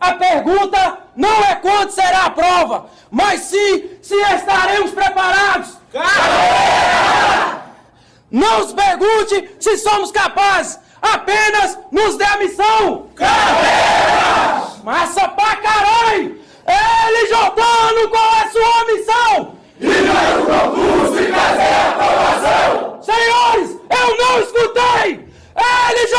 A pergunta não é quando será a prova, mas sim se estaremos preparados. Não nos pergunte se somos capazes, apenas nos dê a missão. Massa pra caralho! LJ, qual é sua missão? Liberar o concurso e trazer a aprovação! Senhores, eu não escutei! LJ,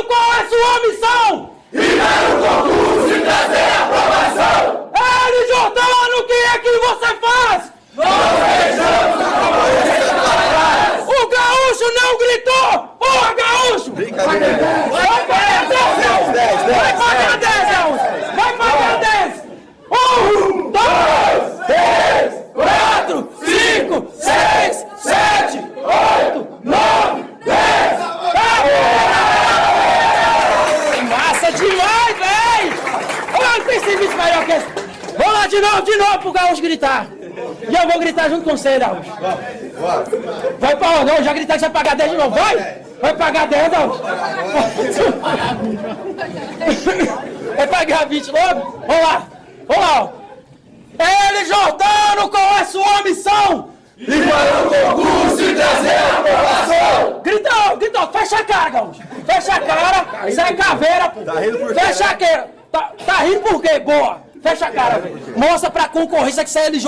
qual é sua missão? Liberar o concurso e trazer a aprovação! LJ, o que é que você faz? Nós deixamos a companhia para O gaúcho não gritou! Porra, gaúcho! Brincadeira. Vai pagar 10, gaúcho! Vai pagar 10, gaúcho! Vai pagar 10! 1, 2, 3, 4, 5, 6, 7, 8, 9, 10! Massa demais, véi! Olha, não tem serviço melhor que esse! Vamos lá de novo pro gaúcho gritar! E eu vou gritar junto com você, gaúcho! Vai pra onde? Eu já gritei que você vai pagar 10 de novo, vai! Vai pagar 10, gaúcho! Vai pagar 20 logo? Vamos lá! Ó! LJ, qual é sua missão? Liberar o concurso e trazer a aprovação! Gritou, fecha a cara, gaúcho! Fecha a cara, isso é caveira, pô! Tá rindo por quê, Fecha a cara! Tá rindo por quê? Boa! Fecha a cara, velho! Mostra pra concorrência que você é LJ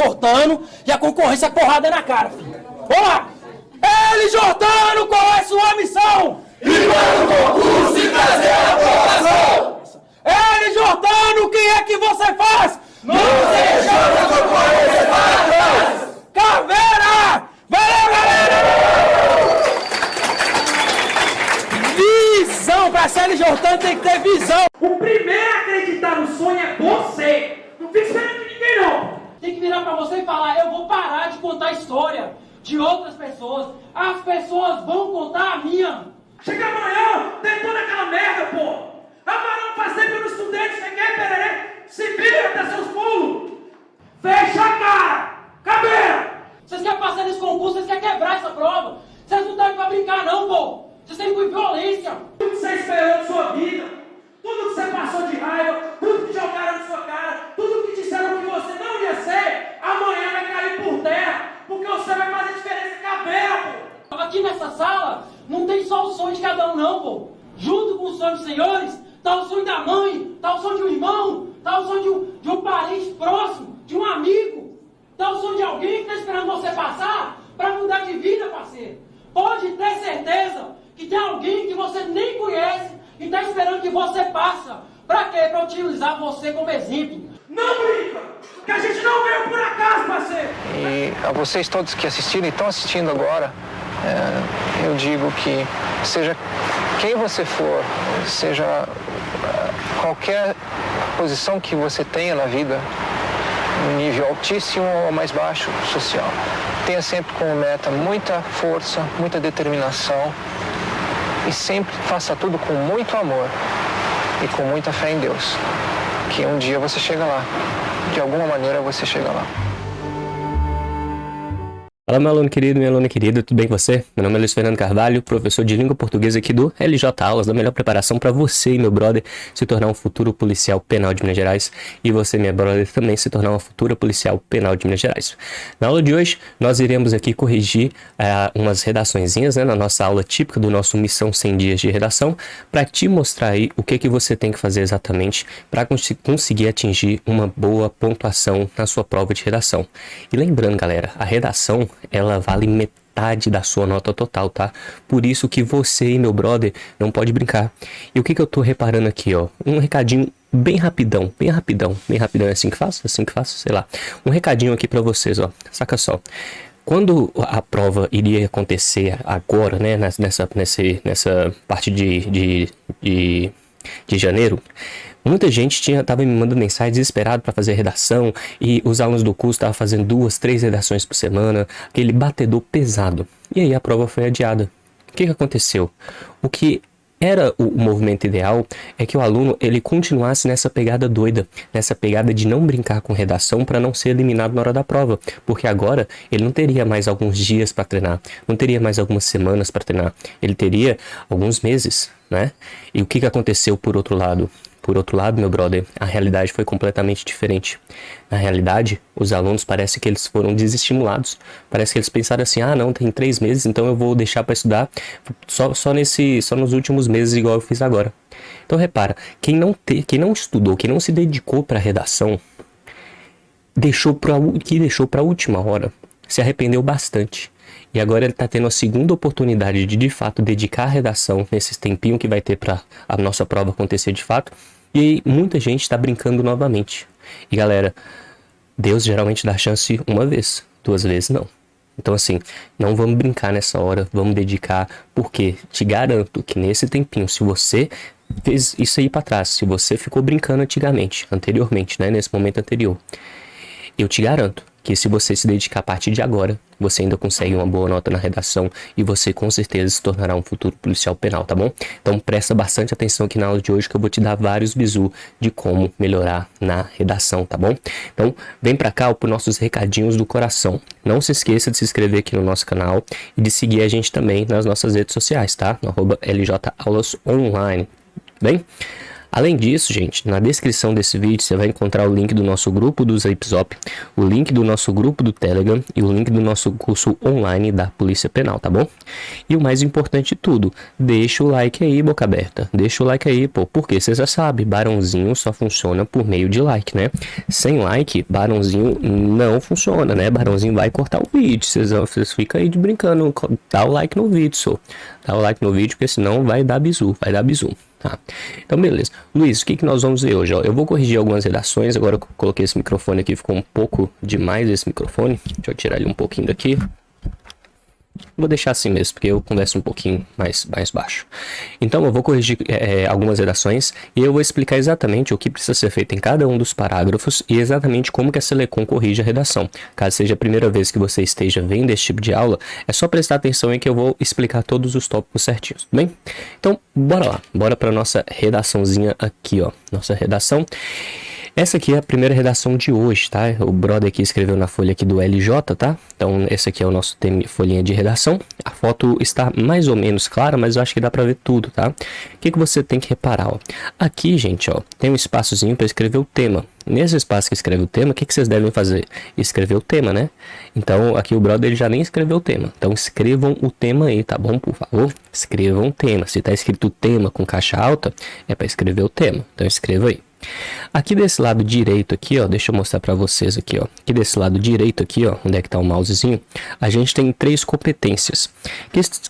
e a concorrência é porrada na cara, filho! Vamos lá! LJ, qual é sua missão? Liberar o concurso e trazer a aprovação! LJ, o que é que você faz? Nós deixamos a concorrência para trás! Caveira! Valeu, galera! Visão! Pra ser LJ tem que ter visão! O primeiro a acreditar no sonho é você! Não fica esperando de ninguém, não! Tem que virar pra você e falar, eu vou parar de contar a história de outras pessoas. As pessoas vão contar a minha. Chega amanhã, detona aquela merda, pô! Agora não passei pelo estudante, você quer, pererê? Se vira até seus pulos! Fecha a cara! Caveira! Vocês querem passar nesse concurso, vocês querem quebrar essa prova. Vocês não estão aqui pra brincar, não, pô. Vocês têm que ir com violência. Tudo que você esperou de sua vida, tudo que você passou de raiva, tudo que jogaram na sua cara, tudo que disseram que você não ia ser, amanhã vai cair por terra, porque você vai fazer diferença caveira, pô. Aqui nessa sala, não tem só o sonho de cada um, não, pô. Junto com o sonho dos senhores, tá o sonho da mãe, tá o sonho de um irmão, tá o sonho de um parente próximo, de um amigo. Tá o sonho de alguém que está esperando você passar para mudar de vida, parceiro. Pode ter certeza que tem alguém que você nem conhece e está esperando que você passa. Para quê? Para utilizar você como exemplo. Não brinca! Que a gente não veio por acaso, parceiro! E a vocês todos que assistiram e estão assistindo agora, eu digo que seja quem você for, seja qualquer posição que você tenha na vida, um nível altíssimo ou mais baixo social. Tenha sempre como meta muita força, muita determinação e sempre faça tudo com muito amor e com muita fé em Deus, que um dia você chega lá, de alguma maneira você chega lá. Fala, meu aluno querido, minha aluna querida, tudo bem com você? Meu nome é Luiz Fernando Carvalho, professor de língua portuguesa aqui do LJ Aulas, da melhor preparação para você e meu brother se tornar um futuro policial penal de Minas Gerais e você, minha brother, também se tornar uma futura policial penal de Minas Gerais. Na aula de hoje, nós iremos aqui corrigir umas redaçõezinhas, né, na nossa aula típica do nosso Missão 100 Dias de Redação, para te mostrar aí o que você tem que fazer exatamente para conseguir atingir uma boa pontuação na sua prova de redação. E lembrando, galera, a redação ela vale metade da sua nota total, tá? Por isso que você e meu brother não pode brincar. E o que eu tô reparando aqui, ó? Um recadinho bem rapidão, é assim que faço, sei lá. Um recadinho aqui pra vocês, ó. Saca só. Quando a prova iria acontecer agora, né? Nessa parte de janeiro, muita gente estava me mandando mensagem desesperado para fazer redação e os alunos do curso estavam fazendo 2, 3 redações por semana, aquele batedor pesado. E aí a prova foi adiada. O que aconteceu? O que era o movimento ideal é que o aluno ele continuasse nessa pegada doida, nessa pegada de não brincar com redação para não ser eliminado na hora da prova, porque agora ele não teria mais alguns dias para treinar, não teria mais algumas semanas para treinar, ele teria alguns meses, né? E o que aconteceu por outro lado? Por outro lado, meu brother, a realidade foi completamente diferente. Na realidade, os alunos parece que eles foram desestimulados. Parece que eles pensaram assim, ah não, tem 3 meses, então eu vou deixar para estudar só nos últimos meses, igual eu fiz agora. Então repara, quem não estudou, quem não se dedicou para a redação, deixou para a última hora, se arrependeu bastante. E agora ele está tendo a segunda oportunidade de fato dedicar a redação nesse tempinho que vai ter para a nossa prova acontecer de fato. E muita gente está brincando novamente. E galera, Deus geralmente dá chance uma vez, 2 vezes não. Então assim, não vamos brincar nessa hora, vamos dedicar, porque te garanto que nesse tempinho, se você fez isso aí para trás, se você ficou brincando anteriormente, né, nesse momento anterior, eu te garanto que se você se dedicar a partir de agora, você ainda consegue uma boa nota na redação e você com certeza se tornará um futuro policial penal, tá bom? Então presta bastante atenção aqui na aula de hoje que eu vou te dar vários bizus de como melhorar na redação, tá bom? Então vem pra cá para os nossos recadinhos do coração. Não se esqueça de se inscrever aqui no nosso canal e de seguir a gente também nas nossas redes sociais, tá? No @LJAulasOnline, bem? Além disso, gente, na descrição desse vídeo você vai encontrar o link do nosso grupo do Zipzop, o link do nosso grupo do Telegram e o link do nosso curso online da Polícia Penal, tá bom? E o mais importante de tudo, deixa o like aí, boca aberta. Deixa o like aí, pô, porque você já sabe, Barãozinho só funciona por meio de like, né? Sem like, Barãozinho não funciona, né? Barãozinho vai cortar o vídeo, vocês ficam aí de brincando, dá o like no vídeo, só. Dá o like no vídeo, porque senão vai dar bizu, Tá. Então beleza, Luiz, o que nós vamos ver hoje? Ó, eu vou corrigir algumas redações. Agora eu coloquei esse microfone aqui, ficou um pouco demais esse microfone. Deixa eu tirar ele um pouquinho daqui. Vou deixar assim mesmo, porque eu converso um pouquinho mais baixo. Então eu vou corrigir algumas redações e eu vou explicar exatamente o que precisa ser feito em cada um dos parágrafos e exatamente como que a Selecom corrige a redação. Caso seja a primeira vez que você esteja vendo esse tipo de aula, é só prestar atenção em que eu vou explicar todos os tópicos certinhos, tudo bem? Então bora lá, bora para nossa redaçãozinha aqui, ó, nossa redação. Essa aqui é a primeira redação de hoje, tá? O brother aqui escreveu na folha aqui do LJ, tá? Então, esse aqui é o nosso folhinha de redação. A foto está mais ou menos clara, mas eu acho que dá pra ver tudo, tá? O que você tem que reparar, ó? Aqui, gente, ó, tem um espaçozinho para escrever o tema. Nesse espaço que escreve o tema, o que vocês devem fazer? Escrever o tema, né? Então, aqui o brother ele já nem escreveu o tema. Então, escrevam o tema aí, tá bom? Por favor, escrevam o tema. Se tá escrito tema com caixa alta, é para escrever o tema. Então, escreva aí. Aqui desse lado direito aqui, ó, deixa eu mostrar para vocês aqui, ó. Aqui desse lado direito aqui, ó, onde é que tá o mousezinho, a gente tem 3 competências.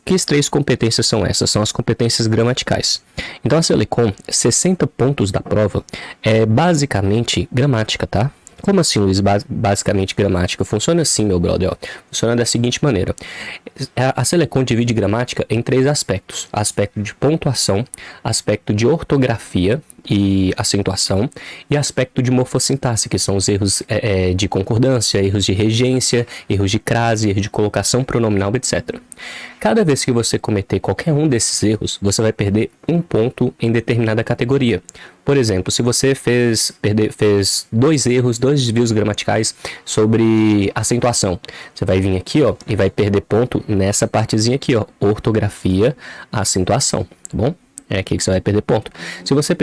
Que 3 competências são essas? São as competências gramaticais. Então a Selecom, 60 pontos da prova é basicamente gramática, tá? Como assim, Luiz? Basicamente gramática. Funciona assim, meu brother, ó. Funciona da seguinte maneira. A Selecom divide gramática em 3 aspectos. Aspecto de pontuação, aspecto de ortografia e acentuação e aspecto de morfossintaxe, que são os erros de concordância, erros de regência, erros de crase, erros de colocação pronominal, etc. Cada vez que você cometer qualquer um desses erros, você vai perder 1 ponto em determinada categoria. Por exemplo, se você fez 2 erros, 2 desvios gramaticais sobre acentuação, você vai vir aqui, ó, e vai perder ponto nessa partezinha aqui, ó, ortografia, acentuação, tá bom? É aqui que você vai perder ponto. Se você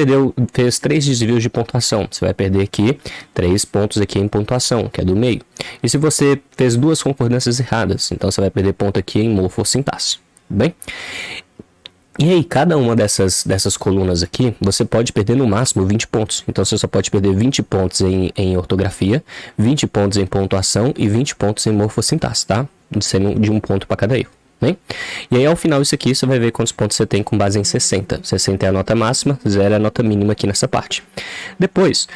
fez 3 desvios de pontuação, você vai perder aqui 3 pontos aqui em pontuação, que é do meio. E se você fez 2 concordâncias erradas, então você vai perder ponto aqui em morfossintaxe, bem? E aí, cada uma dessas colunas aqui, você pode perder no máximo 20 pontos. Então, você só pode perder 20 pontos em ortografia, 20 pontos em pontuação e 20 pontos em morfossintaxe, tá? Sendo de 1 ponto para cada erro. Bem? E aí ao final isso aqui você vai ver quantos pontos você tem com base em 60. 60 é a nota máxima, 0 é a nota mínima aqui nessa parte. Depois,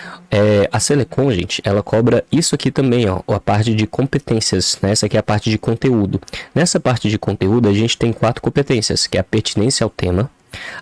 a Selecom, gente, ela cobra isso aqui também, ó, a parte de competências, né? Essa aqui é a parte de conteúdo. Nessa parte de conteúdo a gente tem 4 competências, que é a pertinência ao tema,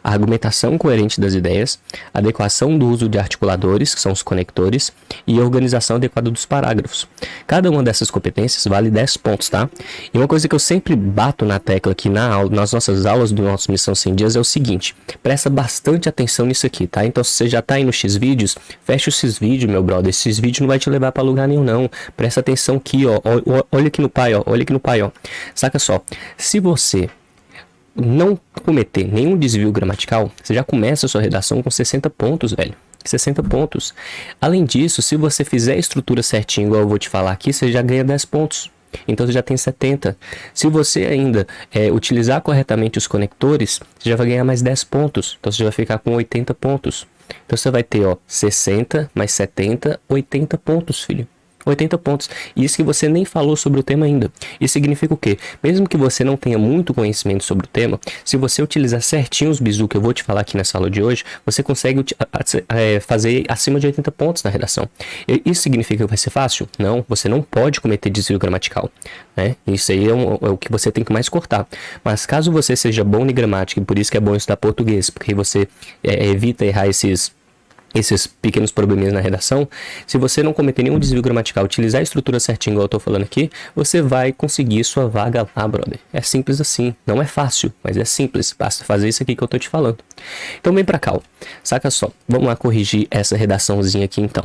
a argumentação coerente das ideias, adequação do uso de articuladores, que são os conectores, e a organização adequada dos parágrafos. Cada uma dessas competências vale 10 pontos, tá? E uma coisa que eu sempre bato na tecla aqui nas nossas aulas do nosso Missão 100 Dias é o seguinte, presta bastante atenção nisso aqui, tá? Então se você já tá aí no X-Vídeos, fecha o X-Vídeo, meu brother, esse X-Vídeo não vai te levar para lugar nenhum não, presta atenção aqui, ó, olha aqui no pai, ó, olha aqui no pai, ó, saca só, se você não cometer nenhum desvio gramatical, você já começa a sua redação com 60 pontos, velho. 60 pontos. Além disso, se você fizer a estrutura certinho, igual eu vou te falar aqui, você já ganha 10 pontos. Então você já tem 70. Se você ainda utilizar corretamente os conectores, você já vai ganhar mais 10 pontos. Então você vai ficar com 80 pontos. Então você vai ter 60 mais 70, 80 pontos, filho. 80 pontos. E isso que você nem falou sobre o tema ainda. Isso significa o quê? Mesmo que você não tenha muito conhecimento sobre o tema, se você utilizar certinho os bizu que eu vou te falar aqui nessa aula de hoje, você consegue fazer acima de 80 pontos na redação. Isso significa que vai ser fácil? Não, você não pode cometer desvio gramatical, né? Isso aí é o que você tem que mais cortar. Mas caso você seja bom em gramática, e por isso que é bom estudar português, porque você evita errar esses pequenos probleminhas na redação, se você não cometer nenhum desvio gramatical, utilizar a estrutura certinho, igual eu tô falando aqui, você vai conseguir sua vaga lá, brother. É simples assim. Não é fácil, mas é simples. Basta fazer isso aqui que eu tô te falando. Então vem pra cá, ó. Saca só. Vamos lá corrigir essa redaçãozinha aqui, então.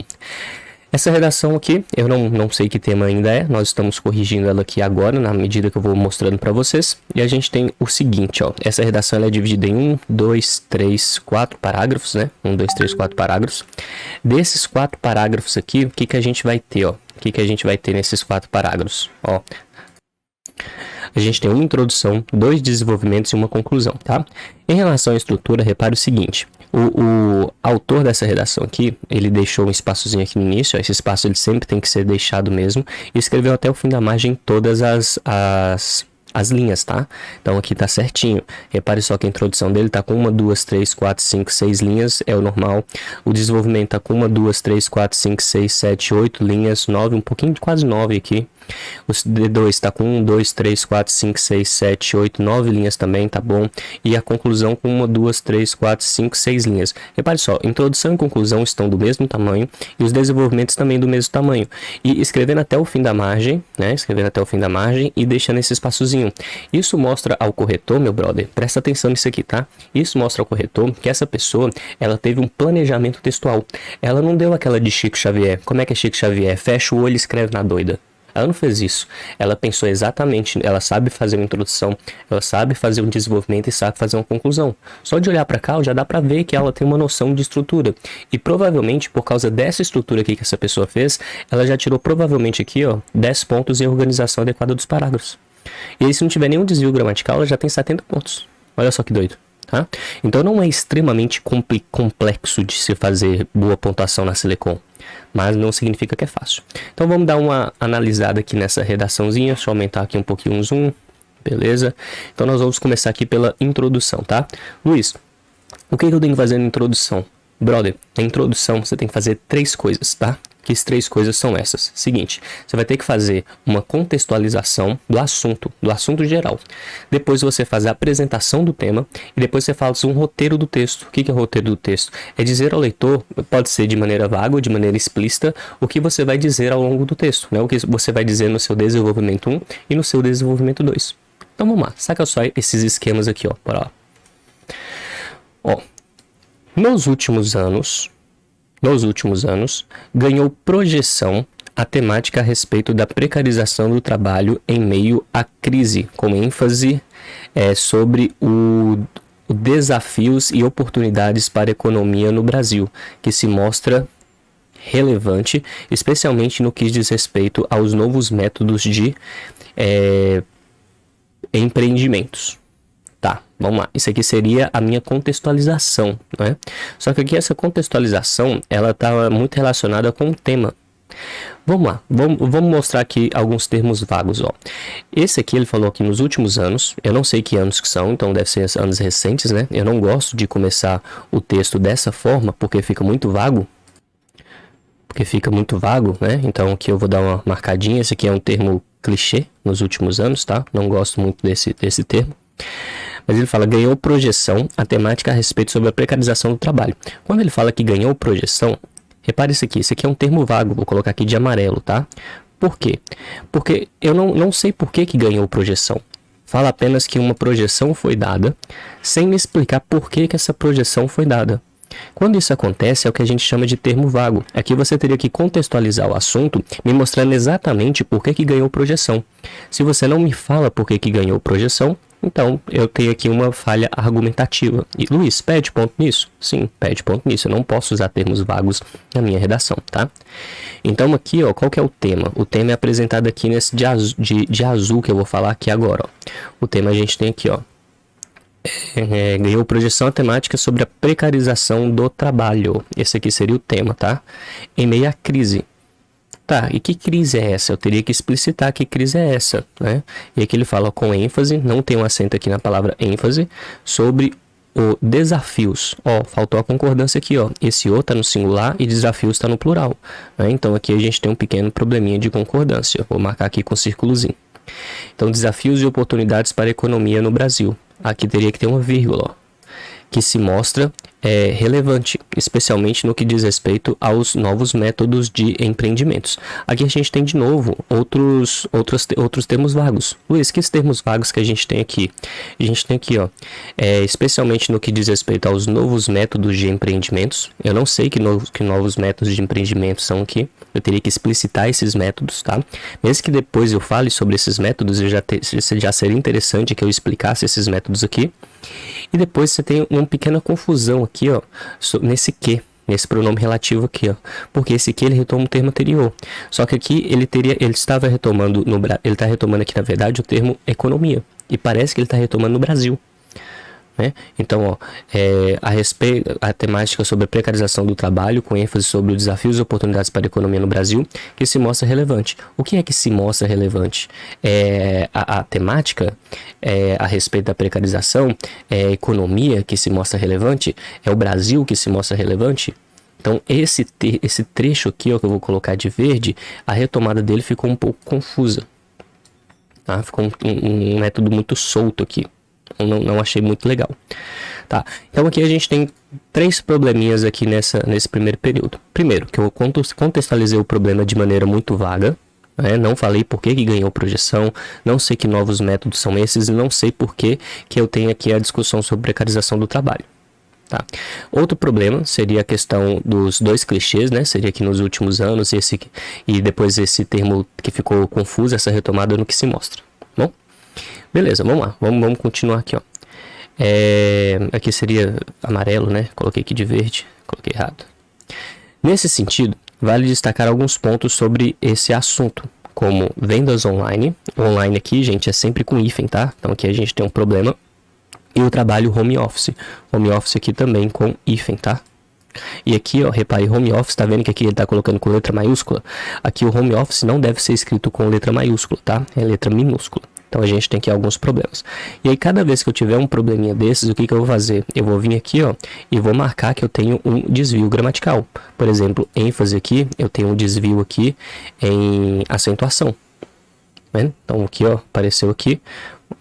Essa redação aqui, eu não sei que tema ainda é, nós estamos corrigindo ela aqui agora, na medida que eu vou mostrando para vocês. E a gente tem o seguinte, ó, essa redação ela é dividida em 1, 2, 3, 4 parágrafos, né? 1, 2, 3, 4 parágrafos. Desses 4 parágrafos aqui, o que que a gente vai ter, ó? O que que a gente vai ter nesses 4 parágrafos? Ó, a gente tem uma introdução, 2 desenvolvimentos e uma conclusão, tá? Em relação à estrutura, repare o seguinte. O autor dessa redação aqui, ele deixou um espaçozinho aqui no início, ó, esse espaço ele sempre tem que ser deixado mesmo, e escreveu até o fim da margem todas as linhas, tá? Então aqui tá certinho. Repare só que a introdução dele tá com 1, 2, 3, 4, 5, 6 linhas, é o normal. O desenvolvimento tá com 1, 2, 3, 4, 5, 6, 7, 8 linhas, 9, um pouquinho de quase 9 aqui. O D2 está com 1, 2, 3, 4, 5, 6, 7, 8, 9 linhas também, tá bom? E a conclusão com 1, 2, 3, 4, 5, 6 linhas. Repare só, introdução e conclusão estão do mesmo tamanho e os desenvolvimentos também do mesmo tamanho. E escrevendo até o fim da margem, né? Escrevendo até o fim da margem e deixando esse espaçozinho. Isso mostra ao corretor, meu brother, presta atenção nisso aqui, tá? Isso mostra ao corretor que essa pessoa, ela teve um planejamento textual. Ela não deu aquela de Chico Xavier. Como é que é Chico Xavier? Fecha o olho e escreve na doida. Ela não fez isso. Ela pensou exatamente, ela sabe fazer uma introdução, ela sabe fazer um desenvolvimento e sabe fazer uma conclusão. Só de olhar para cá, já dá para ver que ela tem uma noção de estrutura. E provavelmente, por causa dessa estrutura aqui que essa pessoa fez, ela já tirou provavelmente aqui, ó, 10 pontos em organização adequada dos parágrafos. E aí, se não tiver nenhum desvio gramatical, ela já tem 70 pontos. Olha só que doido. Tá? Então não é extremamente complexo de se fazer boa pontuação na Selecom, mas não significa que é fácil. Então vamos dar uma analisada aqui nessa redaçãozinha. Deixa eu aumentar aqui um pouquinho o zoom, beleza? Então nós vamos começar aqui pela introdução, tá? Luiz, o que eu tenho que fazer na introdução? Brother, na introdução você tem que fazer 3 coisas, tá? Que as 3 coisas são essas. Seguinte, você vai ter que fazer uma contextualização do assunto geral. Depois você faz a apresentação do tema e depois você faz um roteiro do texto. O que é o roteiro do texto? É dizer ao leitor, pode ser de maneira vaga ou de maneira explícita, o que você vai dizer ao longo do texto, né? O que você vai dizer no seu desenvolvimento 1 e no seu desenvolvimento 2. Então vamos lá, saca só esses esquemas aqui, ó. Bora lá. Ó, nos últimos anos, ganhou projeção a temática a respeito da precarização do trabalho em meio à crise, com ênfase sobre os desafios e oportunidades para a economia no Brasil, que se mostra relevante, especialmente no que diz respeito aos novos métodos de empreendimentos. Tá, vamos lá. Isso aqui seria a minha contextualização, né? Só que aqui essa contextualização, ela tá muito relacionada com o tema. Vamos lá, vamos mostrar aqui alguns termos vagos, ó. Esse aqui ele falou aqui nos últimos anos, eu não sei que anos que são, então deve ser anos recentes, né? Eu não gosto de começar o texto dessa forma, porque fica muito vago. Né? Então aqui eu vou dar uma marcadinha, esse aqui é um termo clichê nos últimos anos, tá? Não gosto muito desse termo. Mas ele fala, ganhou projeção a temática a respeito sobre a precarização do trabalho. Quando ele fala que ganhou projeção, repare isso aqui é um termo vago, vou colocar aqui de amarelo, tá? Por quê? Porque eu não sei por que ganhou projeção. Fala apenas que uma projeção foi dada, sem me explicar por que essa projeção foi dada. Quando isso acontece, é o que a gente chama de termo vago. Aqui você teria que contextualizar o assunto, me mostrando exatamente por que ganhou projeção. Se você não me fala por que ganhou projeção, Então, eu tenho aqui uma falha argumentativa. E, Luiz, pede ponto nisso? Sim, pede ponto nisso. Eu não posso usar termos vagos na minha redação, tá? Então, aqui, ó, qual que é o tema? O tema é apresentado aqui nesse de azul que eu vou falar aqui agora, ó. O tema a gente tem aqui, ó. Ganhou projeção temática sobre a precarização do trabalho. Esse aqui seria o tema, tá? Em meio à crise. Tá, e que crise é essa? Eu teria que explicitar que crise é essa, né? E aqui ele fala com ênfase, não tem um acento aqui na palavra ênfase, sobre os desafios. Ó, faltou a concordância aqui, ó. Esse o tá no singular e desafios está no plural, né? Então aqui a gente tem um pequeno probleminha de concordância. Vou marcar aqui com um círculozinho. Então, desafios e oportunidades para a economia no Brasil. Aqui teria que ter uma vírgula, ó, que se mostra relevante, especialmente no que diz respeito aos novos métodos de empreendimentos. Aqui a gente tem de novo outros termos vagos. Luiz, que termos vagos que a gente tem aqui? A gente tem aqui, ó, especialmente no que diz respeito aos novos métodos de empreendimentos. Eu não sei que novos métodos de empreendimento são aqui. Eu teria que explicitar esses métodos, tá? Mesmo que depois eu fale sobre esses métodos, já seria interessante que eu explicasse esses métodos aqui. E depois você tem uma pequena confusão aqui, ó, nesse pronome relativo aqui, ó, porque esse que ele retoma o termo anterior. Só que aqui ele está retomando aqui na verdade o termo economia, e parece que ele está retomando no Brasil, né? Então, ó, a temática sobre a precarização do trabalho, com ênfase sobre os desafios e oportunidades para a economia no Brasil, que se mostra relevante. O que é que se mostra relevante? A temática a respeito da precarização, a economia que se mostra relevante, é o Brasil que se mostra relevante. Então, esse trecho aqui, ó, que eu vou colocar de verde, a retomada dele ficou um pouco confusa, tá? Ficou um método muito solto aqui. Não achei muito legal, tá? Então aqui a gente tem 3 probleminhas aqui nesse primeiro período. Primeiro, que eu contextualizei o problema de maneira muito vaga, né? Não falei por que ganhou projeção, não sei que novos métodos são esses, e não sei por que eu tenho aqui a discussão sobre precarização do trabalho, tá? Outro problema seria a questão dos 2 clichês, né? Seria que nos últimos anos e depois esse termo que ficou confuso, essa retomada no que se mostra. Bom, beleza, vamos lá, vamos continuar aqui, ó. Aqui seria amarelo, né? Coloquei aqui de verde, coloquei errado. Nesse sentido, vale destacar alguns pontos sobre esse assunto, como vendas online. Online aqui, gente, é sempre com hífen, tá? Então aqui a gente tem um problema. E o trabalho home office. Home office aqui também com hífen, tá? E aqui, ó, repare, home office, tá vendo que aqui ele tá colocando com letra maiúscula? Aqui o home office não deve ser escrito com letra maiúscula, tá? É letra minúscula. Então a gente tem aqui alguns problemas. E aí cada vez que eu tiver um probleminha desses, o que eu vou fazer? Eu vou vir aqui, ó, e vou marcar que eu tenho um desvio gramatical. Por exemplo, ênfase aqui, eu tenho um desvio aqui em acentuação. Né? Então aqui, ó, apareceu aqui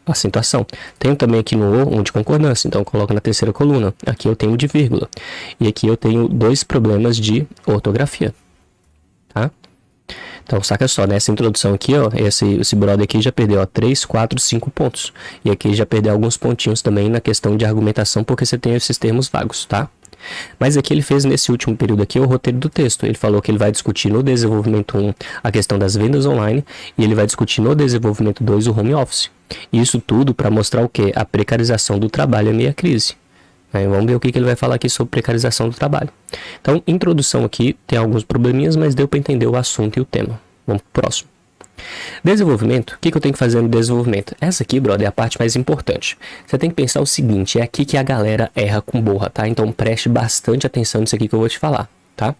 acentuação. Tenho também aqui no O um de concordância, então eu coloco na terceira coluna. Aqui eu tenho de vírgula. E aqui eu tenho 2 problemas de ortografia. Tá? Então, saca só, nessa introdução aqui, ó, esse brother aqui já perdeu, ó, 3, 4, 5 pontos. E aqui já perdeu alguns pontinhos também na questão de argumentação, porque você tem esses termos vagos, tá? Mas aqui ele fez nesse último período aqui o roteiro do texto. Ele falou que ele vai discutir no desenvolvimento 1 a questão das vendas online e ele vai discutir no desenvolvimento 2 o home office. Isso tudo para mostrar o que? A precarização do trabalho em meio à crise. Vamos ver o que ele vai falar aqui sobre precarização do trabalho. Então, introdução aqui tem alguns probleminhas, mas deu para entender o assunto e o tema. Vamos pro próximo. Desenvolvimento. O que eu tenho que fazer no desenvolvimento? Essa aqui, brother, é a parte mais importante. Você tem que pensar o seguinte, é aqui que a galera erra com borra, tá? Então, preste bastante atenção nisso aqui que eu vou te falar, tá?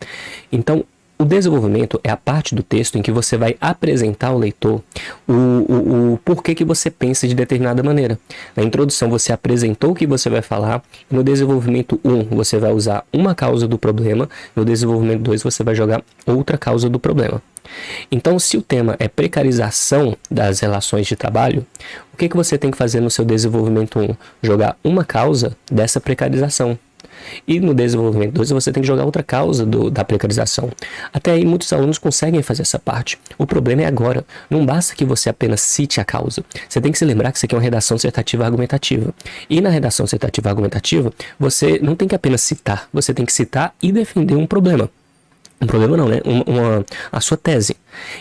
Então, o desenvolvimento é a parte do texto em que você vai apresentar ao leitor o porquê que você pensa de determinada maneira. Na introdução você apresentou o que você vai falar, no desenvolvimento 1 você vai usar uma causa do problema, no desenvolvimento 2 você vai jogar outra causa do problema. Então, se o tema é precarização das relações de trabalho, o que você tem que fazer no seu desenvolvimento 1? Jogar uma causa dessa precarização. E no desenvolvimento 2 você tem que jogar outra causa da precarização. Até aí muitos alunos conseguem fazer essa parte. O problema é agora. Não basta que você apenas cite a causa. Você tem que se lembrar que isso aqui é uma redação dissertativa argumentativa. E na redação dissertativa argumentativa, você não tem que apenas citar. Você tem que citar e defender um problema. Um problema não, né? A sua tese.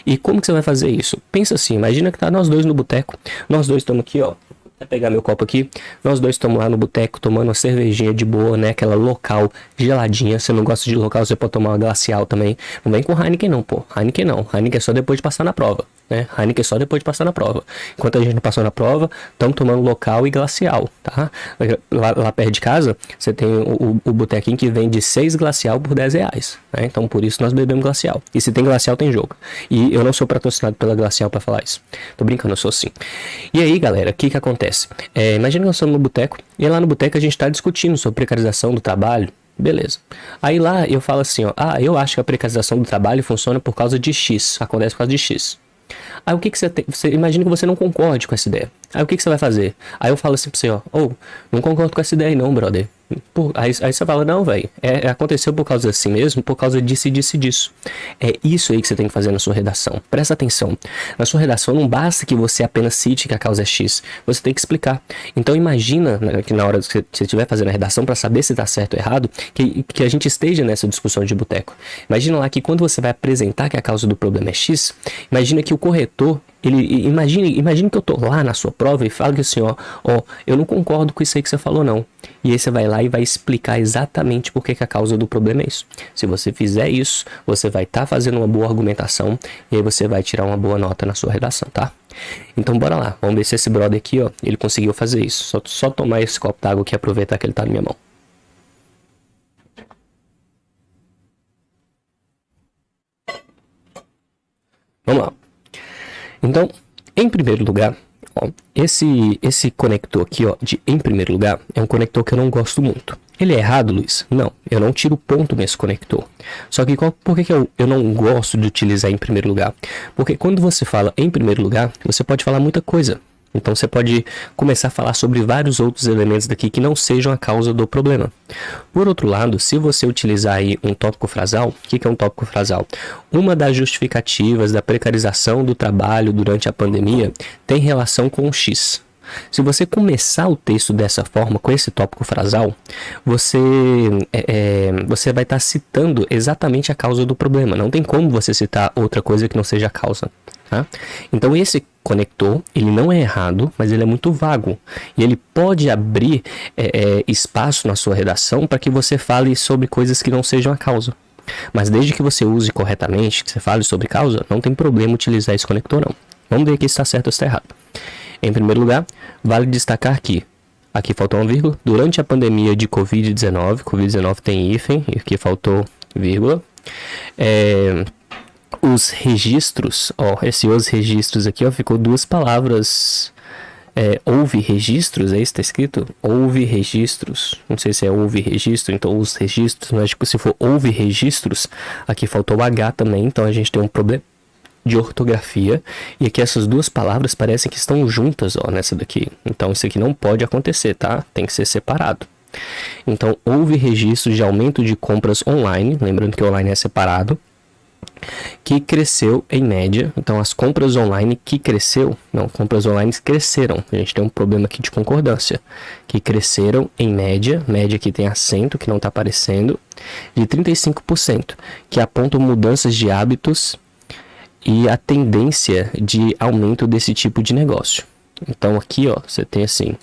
E como que você vai fazer isso? Pensa assim, imagina que tá nós dois no boteco. Nós dois estamos aqui, ó, Vou pegar meu copo aqui, nós dois estamos lá no boteco tomando uma cervejinha de boa, né? Aquela local geladinha. Se não gosta de local, você pode tomar uma glacial também. Não vem com Heineken não, pô. Heineken não. Heineken é só depois de passar na prova, né? Heineken é só depois de passar na prova. Enquanto a gente não passou na prova, estamos tomando local e glacial, tá? Lá perto de casa, você tem o botequinho que vende 6 glacial por R$10, né? Então por isso nós bebemos glacial. E se tem glacial, tem jogo. E eu não sou patrocinado pela glacial pra falar isso. Tô brincando, eu sou sim. E aí, galera, o que acontece? Imagina que nós estamos no boteco, e lá no boteco a gente está discutindo sobre precarização do trabalho, beleza. Aí lá eu falo assim, ó, eu acho que a precarização do trabalho funciona por causa de X, acontece por causa de X. Aí o que você tem? Você imagina que você não concorde com essa ideia. Aí o que você vai fazer? Aí eu falo assim pra você, ó, não concordo com essa ideia não, brother. Aí você fala, não, velho, aconteceu por causa assim mesmo, por causa disso e disso e disso. É isso aí que você tem que fazer na sua redação. Presta atenção. Na sua redação não basta que você apenas cite que a causa é X. Você tem que explicar. Então imagina que na hora que você estiver fazendo a redação, para saber se está certo ou errado, que a gente esteja nessa discussão de boteco. Imagina lá que quando você vai apresentar que a causa do problema é X, imagina que o corretor, imagine que eu tô lá na sua prova e falo que assim, ó, eu não concordo com isso aí que você falou não. E aí você vai lá e vai explicar exatamente por que a causa do problema é isso. Se você fizer isso, você vai estar fazendo uma boa argumentação e aí você vai tirar uma boa nota na sua redação, tá? Então bora lá, vamos ver se esse brother aqui, ó, ele conseguiu fazer isso. Só tomar esse copo d'água aqui e aproveitar que ele tá na minha mão. Vamos lá. Então, em primeiro lugar, ó, esse conector aqui, ó, de em primeiro lugar, é um conector que eu não gosto muito. Ele é errado, Luiz? Não, eu não tiro ponto nesse conector. Só que por que eu não gosto de utilizar em primeiro lugar? Porque quando você fala em primeiro lugar, você pode falar muita coisa. Então você pode começar a falar sobre vários outros elementos daqui que não sejam a causa do problema. Por outro lado, se você utilizar aí um tópico frasal, o que é um tópico frasal? Uma das justificativas da precarização do trabalho durante a pandemia tem relação com o X. Se você começar o texto dessa forma, com esse tópico frasal, você vai estar citando exatamente a causa do problema. Não tem como você citar outra coisa que não seja a causa. Tá? Então esse conector, ele não é errado, mas ele é muito vago. E ele pode abrir espaço na sua redação para que você fale sobre coisas que não sejam a causa. Mas desde que você use corretamente, que você fale sobre causa, não tem problema utilizar esse conector não. Vamos ver aqui se está certo ou se está errado. Em primeiro lugar, vale destacar que, aqui faltou uma vírgula, durante a pandemia de Covid-19 tem hífen, e aqui faltou vírgula, os registros, os registros aqui, ficou duas palavras, houve registros, é isso que está escrito? Houve registros, não sei se é houve registro, então os registros, mas se for houve registros, aqui faltou o H também, então a gente tem um problema de ortografia, e aqui essas duas palavras parecem que estão juntas, nessa daqui. Então isso aqui não pode acontecer, tá? Tem que ser separado. Então houve registro de aumento de compras online, lembrando que o online é separado, que cresceu em média. Então as compras online compras online cresceram. A gente tem um problema aqui de concordância. Que cresceram em média que tem acento, que não está aparecendo, de 35%, que apontam mudanças de hábitos e a tendência de aumento desse tipo de negócio. Então aqui, você tem assim,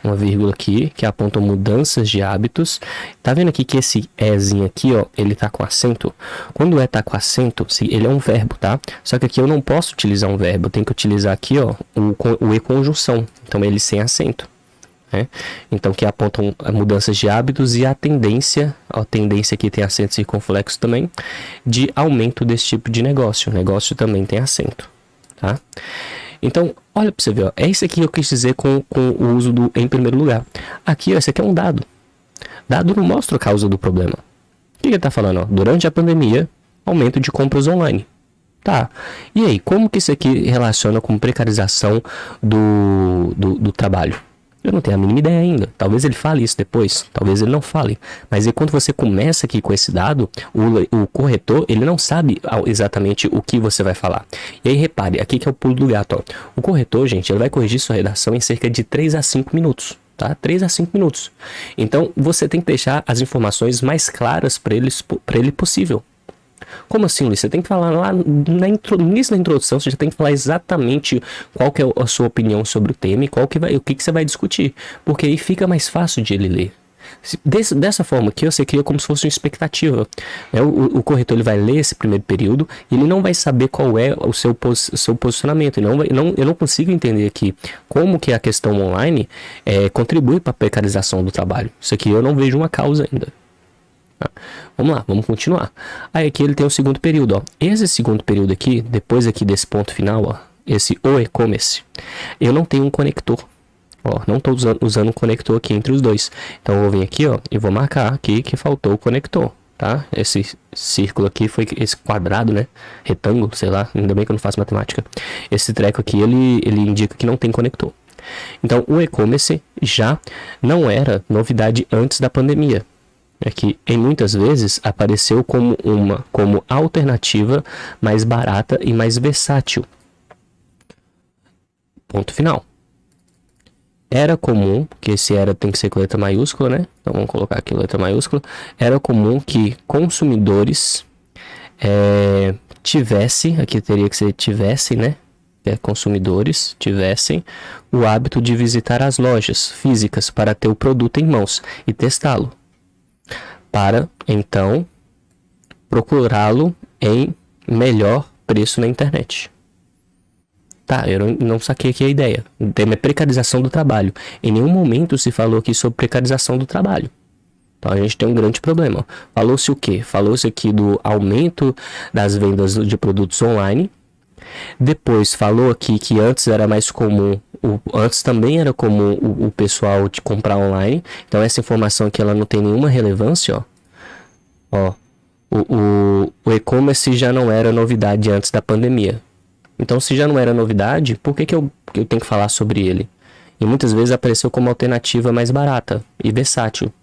uma vírgula aqui, que aponta mudanças de hábitos. Tá vendo aqui que esse ezinho aqui, ele tá com acento? Quando tá com acento, ele é um verbo, tá? Só que aqui eu não posso utilizar um verbo, eu tenho que utilizar aqui, o e conjunção. Então ele sem acento. Então que apontam mudanças de hábitos e a tendência aqui tem acento circunflexo também, de aumento desse tipo de negócio. O negócio também tem acento, tá? Então, olha para você ver, é isso aqui que eu quis dizer com o uso do em primeiro lugar. Aqui, esse aqui é um dado. Dado não mostra a causa do problema. O que ele está falando? Durante a pandemia, aumento de compras online. Tá, e aí, como que isso aqui relaciona com precarização do trabalho? Eu não tenho a mínima ideia ainda. Talvez ele fale isso depois, talvez ele não fale. Mas aí quando você começa aqui com esse dado, o corretor, ele não sabe exatamente o que você vai falar. E aí repare, aqui que é o pulo do gato. O corretor, gente, ele vai corrigir sua redação em cerca de 3 a 5 minutos. Tá? 3 a 5 minutos. Então você tem que deixar as informações mais claras para ele possível. Como assim, Luiz? Você tem que falar lá no início da introdução, você já tem que falar exatamente qual que é a sua opinião sobre o tema e o que você vai discutir. Porque aí fica mais fácil de ele ler. Dessa forma aqui, você cria como se fosse uma expectativa. O corretor ele vai ler esse primeiro período e ele não vai saber qual é o seu posicionamento. Eu não consigo entender aqui como que a questão online contribui para a precarização do trabalho. Isso aqui eu não vejo uma causa ainda. Vamos lá, vamos continuar. Aí aqui ele tem o segundo período, ó. Esse segundo período aqui, depois aqui desse ponto final, ó, esse o e-commerce, eu não tenho um conector. Ó, não estou usando um conector aqui entre os dois. Então eu vou vir aqui, ó, e vou marcar aqui que faltou o conector, tá? Esse círculo aqui foi esse quadrado, né? Retângulo, sei lá, ainda bem que eu não faço matemática. Esse treco aqui, ele indica que não tem conector. Então o e-commerce já não era novidade antes da pandemia. É que em muitas vezes apareceu como alternativa mais barata e mais versátil. Ponto final. Era comum, que esse era tem que ser com letra maiúscula, né? Então vamos colocar aqui letra maiúscula. Era comum que consumidores aqui teria que ser tivessem, né? Consumidores tivessem o hábito de visitar as lojas físicas para ter o produto em mãos e testá-lo, para então procurá-lo em melhor preço na internet. Tá, eu não saquei aqui a ideia. O tema é precarização do trabalho. Em nenhum momento se falou aqui sobre precarização do trabalho. Então a gente tem um grande problema. Falou-se o quê? Falou-se aqui do aumento das vendas de produtos online. Depois falou aqui que antes era mais comum, antes também era comum o pessoal de comprar online. Então essa informação aqui ela não tem nenhuma relevância, ó. O e-commerce já não era novidade antes da pandemia. Então se já não era novidade, por que eu tenho que falar sobre ele? E muitas vezes apareceu como alternativa mais barata e versátil.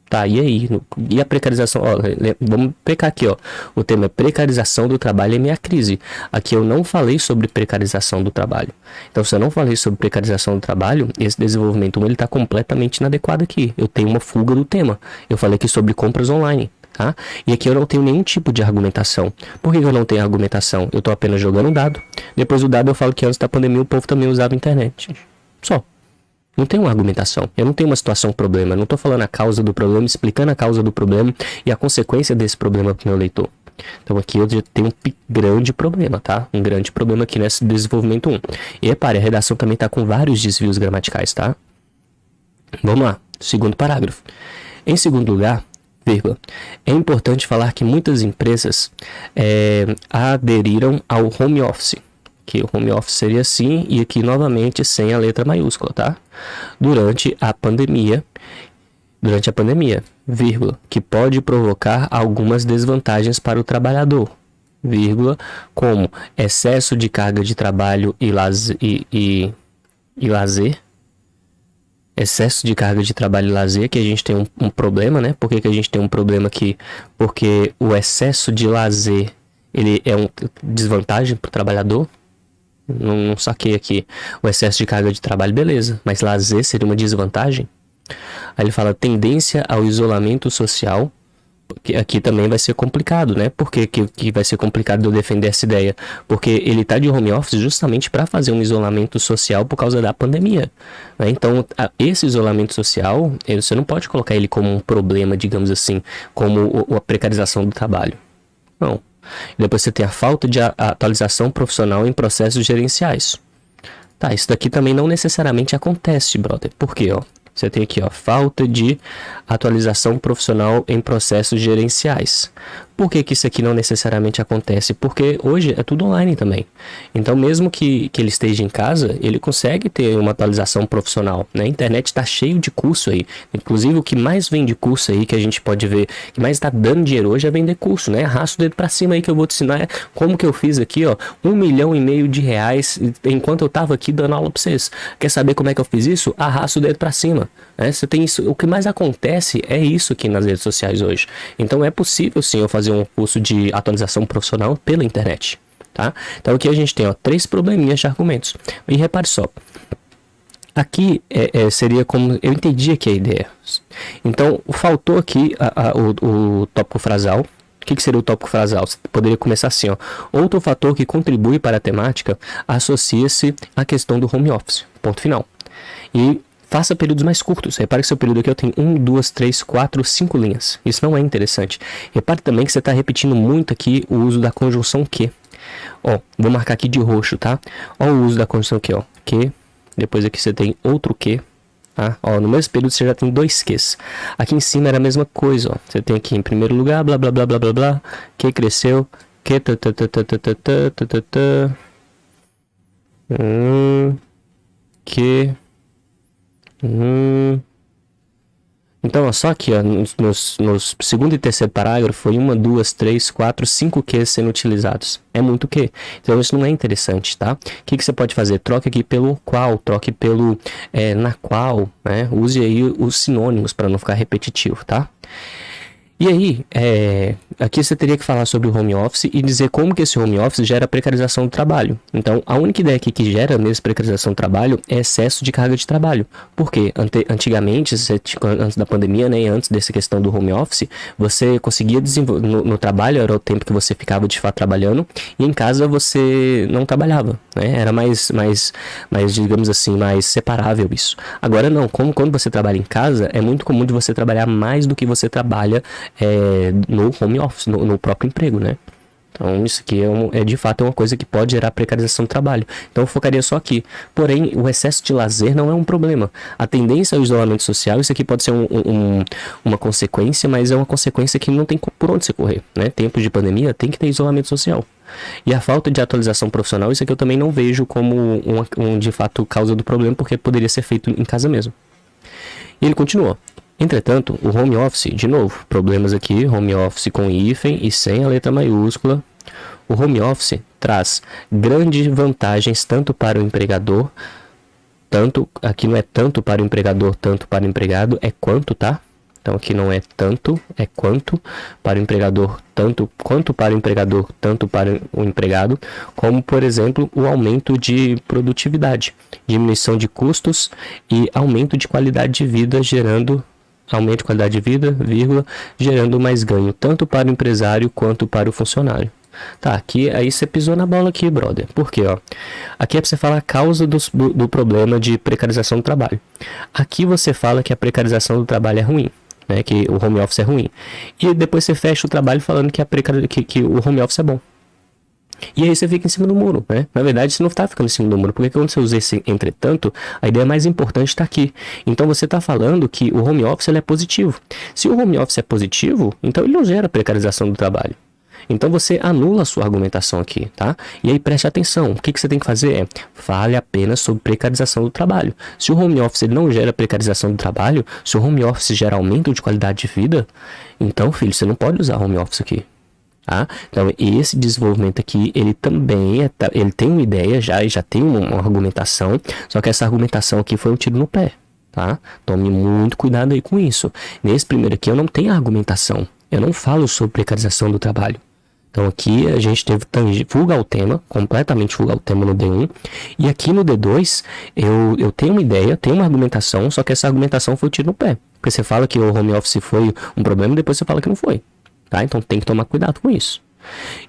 Tá, e aí? E a precarização? Ó, vamos pegar aqui, ó. O tema é precarização do trabalho e minha crise. Aqui eu não falei sobre precarização do trabalho. Então, se eu não falei sobre precarização do trabalho, esse desenvolvimento 1 ele está completamente inadequado aqui. Eu tenho uma fuga do tema. Eu falei aqui sobre compras online. Tá? E aqui eu não tenho nenhum tipo de argumentação. Por que eu não tenho argumentação? Eu estou apenas jogando um dado. Depois do dado eu falo que antes da pandemia o povo também usava a internet. Só. Não tem uma argumentação. Eu não tenho uma situação problema. Eu não estou falando a causa do problema, explicando a causa do problema e a consequência desse problema para o meu leitor. Então aqui eu já tenho um grande problema, tá? Um grande problema aqui nesse desenvolvimento 1. E repare, a redação também está com vários desvios gramaticais, tá? Vamos lá. Segundo parágrafo. Em segundo lugar, é importante falar que muitas empresas aderiram ao home office, que o home office seria assim, e aqui novamente sem a letra maiúscula, tá? Durante a pandemia, vírgula, que pode provocar algumas desvantagens para o trabalhador, vírgula, como excesso de carga de trabalho e lazer. Excesso de carga de trabalho e lazer, que a gente tem um problema, né? Por que a gente tem um problema aqui? Porque o excesso de lazer, ele é uma desvantagem para o trabalhador. Não saquei aqui. O excesso de carga de trabalho, beleza. Mas lazer seria uma desvantagem? Aí ele fala tendência ao isolamento social. Que aqui também vai ser complicado, né? Por que vai ser complicado eu defender essa ideia? Porque ele está de home office justamente para fazer um isolamento social por causa da pandemia, né? Então, esse isolamento social, você não pode colocar ele como um problema, digamos assim, como a precarização do trabalho. Não. Depois você tem a falta de atualização profissional em processos gerenciais. Tá, isso daqui também não necessariamente acontece, brother. Por quê, ó? Você tem aqui, ó, falta de atualização profissional em processos gerenciais. Por que isso aqui não necessariamente acontece? Porque hoje é tudo online também. Então, mesmo que ele esteja em casa, ele consegue ter uma atualização profissional, né? A internet está cheio de curso aí. Inclusive, o que mais vem de curso aí, que a gente pode ver, que mais está dando dinheiro hoje é vender curso, né? Arrasta o dedo para cima aí que eu vou te ensinar como que eu fiz aqui, ó, R$1,5 milhão de reais enquanto eu tava aqui dando aula para vocês. Quer saber como é que eu fiz isso? Arrasta o dedo para cima. Você tem isso. O que mais acontece é isso aqui nas redes sociais hoje. Então, é possível sim eu fazer um curso de atualização profissional pela internet, tá? Então aqui a gente tem, ó, 3 probleminhas de argumentos. E repare só, aqui seria como eu entendi aqui a ideia. Então faltou aqui o tópico frasal, que seria o tópico frasal? Você poderia começar assim, ó. Outro fator que contribui para a temática associa-se à questão do home office. Ponto final. E faça períodos mais curtos. Repare que seu período aqui eu tenho 1, 2, 3, 4, 5 linhas. Isso não é interessante. Repare também que você está repetindo muito aqui o uso da conjunção que. Ó, vou marcar aqui de roxo, tá? Ó o uso da conjunção aqui, ó. Que. Depois aqui você tem outro que. Tá? Ó, no mesmo período você já tem 2 Qs. Aqui em cima era a mesma coisa, ó. Você tem aqui em primeiro lugar, blá blá blá blá blá blá. Que cresceu. Que que Então, ó, só aqui, ó, nos segundo e terceiro parágrafo, foi 1, 2, 3, 4, 5 Qs sendo utilizados. É muito Q. Então, isso não é interessante, tá? O que você pode fazer? Troque aqui pelo qual, troque pelo na qual, né? Use aí os sinônimos para não ficar repetitivo, tá? E aí, aqui você teria que falar sobre o home office e dizer como que esse home office gera precarização do trabalho. Então, a única ideia aqui que gera mesmo precarização do trabalho é excesso de carga de trabalho. Por quê? Antigamente, antes da pandemia, né, e antes dessa questão do home office, você conseguia desenvolver, no trabalho era o tempo que você ficava de fato trabalhando, e em casa você não trabalhava, né? Era mais, digamos assim, mais separável isso. Agora não, como quando você trabalha em casa, é muito comum de você trabalhar mais do que você trabalha no home office, no próprio emprego, né? Então isso aqui de fato uma coisa que pode gerar precarização do trabalho. Então eu focaria só aqui. Porém, o excesso de lazer não é um problema. A tendência ao isolamento social, isso aqui pode ser uma consequência, mas é uma consequência que não tem por onde você correr, né? Tempos de pandemia tem que ter isolamento social. E a falta de atualização profissional, isso aqui eu também não vejo como de fato causa do problema, porque poderia ser feito em casa mesmo. E ele continua. Entretanto, o home office, de novo, problemas aqui, home office com hífen e sem a letra maiúscula. O home office traz grandes vantagens tanto para o empregador, aqui não é tanto para o empregador, tanto para o empregado, é quanto, tá? Então aqui não é tanto, é quanto para o empregador, tanto quanto para o empregador, tanto para o empregado, como por exemplo o aumento de produtividade, diminuição de custos e aumento de qualidade de vida, gerando aumento de qualidade de vida, vírgula, gerando mais ganho, tanto para o empresário quanto para o funcionário. Tá, aqui aí você pisou na bola aqui, brother. Por quê, ó? Aqui é pra você falar a causa do problema de precarização do trabalho. Aqui você fala que a precarização do trabalho é ruim, né? Que o home office é ruim. E depois você fecha o trabalho falando que que o home office é bom. E aí você fica em cima do muro, né? Na verdade, você não está ficando em cima do muro, porque quando você usa esse entretanto, a ideia mais importante está aqui. Então você está falando que o home office ele é positivo. Se o home office é positivo, então ele não gera precarização do trabalho. Então você anula a sua argumentação aqui, tá? E aí preste atenção, o que você tem que fazer fale apenas sobre precarização do trabalho. Se o home office ele não gera precarização do trabalho, se o home office gera aumento de qualidade de vida, então, filho, você não pode usar home office aqui. Tá? Então esse desenvolvimento aqui, ele também ele tem uma ideia já tem uma argumentação, só que essa argumentação aqui foi um tiro no pé, tá? Tome muito cuidado aí com isso. Nesse primeiro aqui eu não tenho argumentação, eu não falo sobre precarização do trabalho. Então aqui a gente teve fuga ao tema, completamente fuga ao tema no D1, e aqui no D2 eu tenho uma ideia, tenho uma argumentação, só que essa argumentação foi um tiro no pé, porque você fala que o home office foi um problema e depois você fala que não foi. Tá? Então tem que tomar cuidado com isso.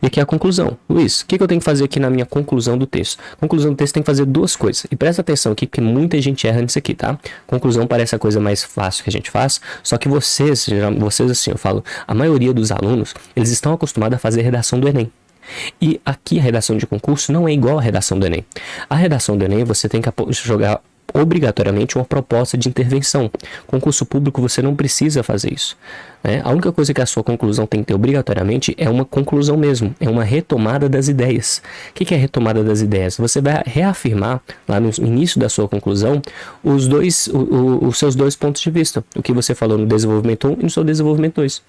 E aqui é a conclusão. Luiz, o que eu tenho que fazer aqui na minha conclusão do texto? Conclusão do texto tem que fazer duas coisas. E presta atenção aqui, porque muita gente erra nisso aqui, tá? Conclusão parece a coisa mais fácil que a gente faz, só que vocês assim, eu falo, a maioria dos alunos, eles estão acostumados a fazer redação do Enem. E aqui a redação de concurso não é igual à redação do Enem. A redação do Enem você tem que jogar obrigatoriamente uma proposta de intervenção. Concurso público você não precisa fazer isso. A única coisa que a sua conclusão tem que ter obrigatoriamente é uma conclusão mesmo, é uma retomada das ideias. O que é retomada das ideias? Você vai reafirmar lá no início da sua conclusão os seus dois pontos de vista, o que você falou no desenvolvimento 1 e no seu desenvolvimento 2.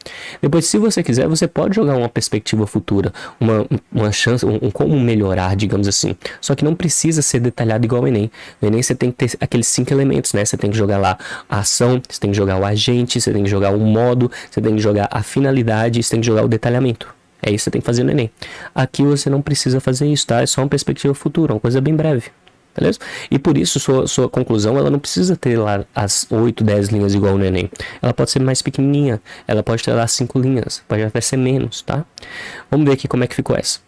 Depois, se você quiser, você pode jogar uma perspectiva futura, uma chance, como melhorar, digamos assim. Só que não precisa ser detalhado igual ao Enem. No Enem você tem que ter aqueles 5 elementos, né? Você tem que jogar lá a ação, você tem que jogar o agente, você tem que jogar o modo, você tem que jogar a finalidade, você tem que jogar o detalhamento. É isso que você tem que fazer no Enem. Aqui você não precisa fazer isso, tá? É só uma perspectiva futura, uma coisa bem breve. Beleza? E por isso sua conclusão ela não precisa ter lá as 8, 10 linhas igual no Enem. Ela pode ser mais pequenininha, ela pode ter lá 5 linhas, pode até ser menos, tá? Vamos ver aqui como é que ficou essa.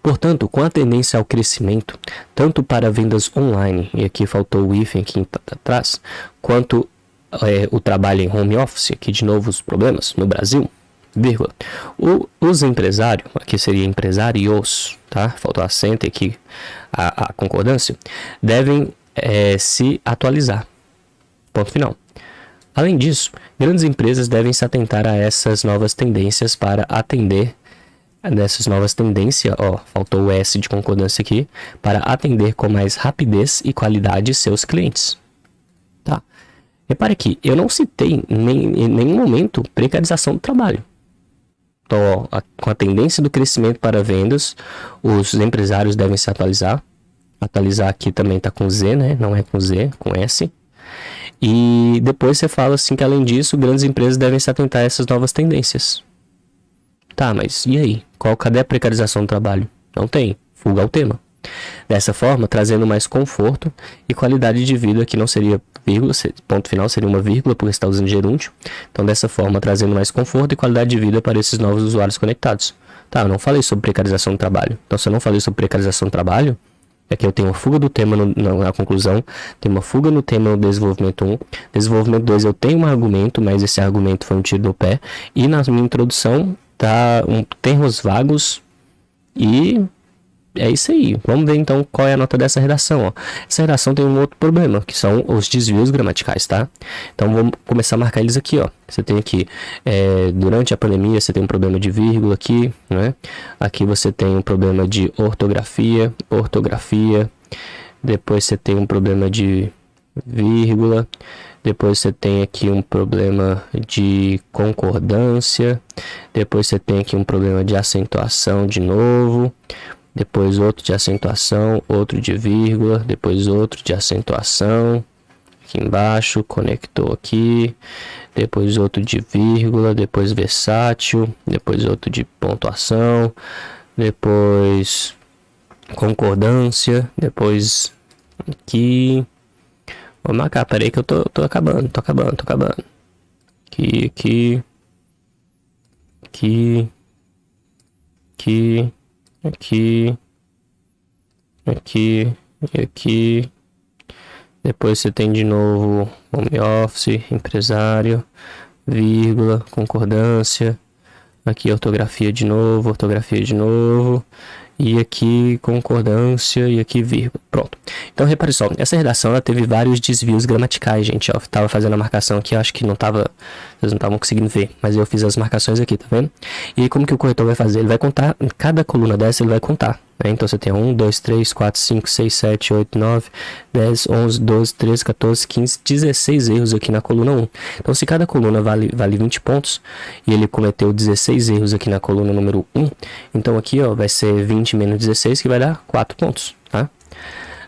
Portanto, com a tendência ao crescimento, tanto para vendas online, e aqui faltou o hífen aqui atrás, quanto o trabalho em home office, aqui de novo os problemas no Brasil, vírgula. Os empresários, aqui seria empresários, tá? Faltou acento aqui, a concordância, devem se atualizar. Ponto final. Além disso, grandes empresas devem se atentar a essas novas tendências para atender dessas novas tendências, faltou o S de concordância aqui, para atender com mais rapidez e qualidade seus clientes. Tá? Repare aqui, eu não citei em nenhum momento precarização do trabalho. Então, com a tendência do crescimento para vendas, os empresários devem se atualizar. Atualizar aqui também está com Z, né? Não é com Z, com S. E depois você fala assim que, além disso, grandes empresas devem se atentar a essas novas tendências. Tá, mas e aí? Cadê a precarização do trabalho? Não tem. Fuga ao tema. Dessa forma, trazendo mais conforto e qualidade de vida, que não seria vírgula, ponto final seria uma vírgula, porque está usando gerúndio. Então, dessa forma, trazendo mais conforto e qualidade de vida para esses novos usuários conectados. Tá, eu não falei sobre precarização do trabalho. Então, se eu não falei sobre precarização do trabalho, é que eu tenho uma fuga do tema na conclusão, tenho uma fuga no tema no desenvolvimento 1, desenvolvimento 2 eu tenho um argumento, mas esse argumento foi um tiro no pé, e na minha introdução tá termos vagos e é isso aí. Vamos ver então qual é a nota dessa redação. Essa redação tem um outro problema, que são os desvios gramaticais, tá? Então vamos começar a marcar eles aqui, Você tem aqui, durante a pandemia, você tem um problema de vírgula aqui, né? Aqui você tem um problema de ortografia. Depois você tem um problema de vírgula. Depois você tem aqui um problema de concordância. Depois você tem aqui um problema de acentuação de novo. Depois outro de acentuação, outro de vírgula, depois outro de acentuação, aqui embaixo, conectou aqui, depois outro de vírgula, depois versátil, depois outro de pontuação, depois concordância, depois aqui, vou marcar, peraí que eu tô acabando. Aqui, depois você tem de novo home office, empresário, vírgula, concordância, aqui ortografia de novo, e aqui concordância e aqui vírgula. Pronto. Então repare só, essa redação ela teve vários desvios gramaticais, gente. Eu tava fazendo a marcação aqui, eu acho que vocês não estavam conseguindo ver, mas eu fiz as marcações aqui, tá vendo? E como que o corretor vai fazer? Ele vai contar, em cada coluna dessa ele vai contar, né? Então você tem 1, 2, 3, 4, 5, 6, 7, 8, 9, 10, 11, 12, 13, 14, 15, 16 erros aqui na coluna 1. Então se cada coluna vale 20 pontos e ele cometeu 16 erros aqui na coluna número 1, então aqui vai ser 20 menos 16 que vai dar 4 pontos, tá?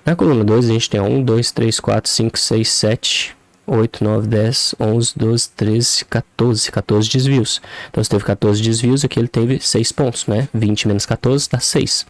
Na coluna 2 a gente tem 1, 2, 3, 4, 5, 6, 7, 8, 9, 10, 11, 12, 13, 14 desvios. Então, se teve 14 desvios, aqui ele teve 6 pontos, né? 20 menos 14 dá 6.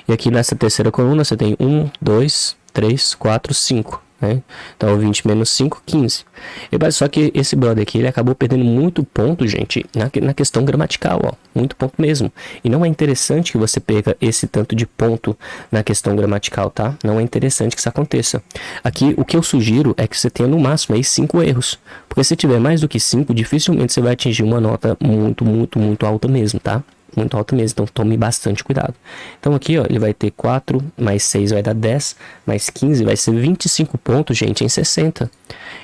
E aqui nessa terceira coluna, você tem 1, 2, 3, 4, 5. Né? Então, 20 menos 5, 15. E só que esse brother aqui, ele acabou perdendo muito ponto, gente, na questão gramatical, muito ponto mesmo. E não é interessante que você perca esse tanto de ponto na questão gramatical, tá? Não é interessante que isso aconteça. Aqui, o que eu sugiro é que você tenha no máximo aí 5 erros. Porque se tiver mais do que 5, dificilmente você vai atingir uma nota muito alta mesmo, tá? Muito alta mesmo, então tome bastante cuidado. Então aqui, ele vai ter 4, mais 6 vai dar 10, mais 15 vai ser 25 pontos, gente, em 60.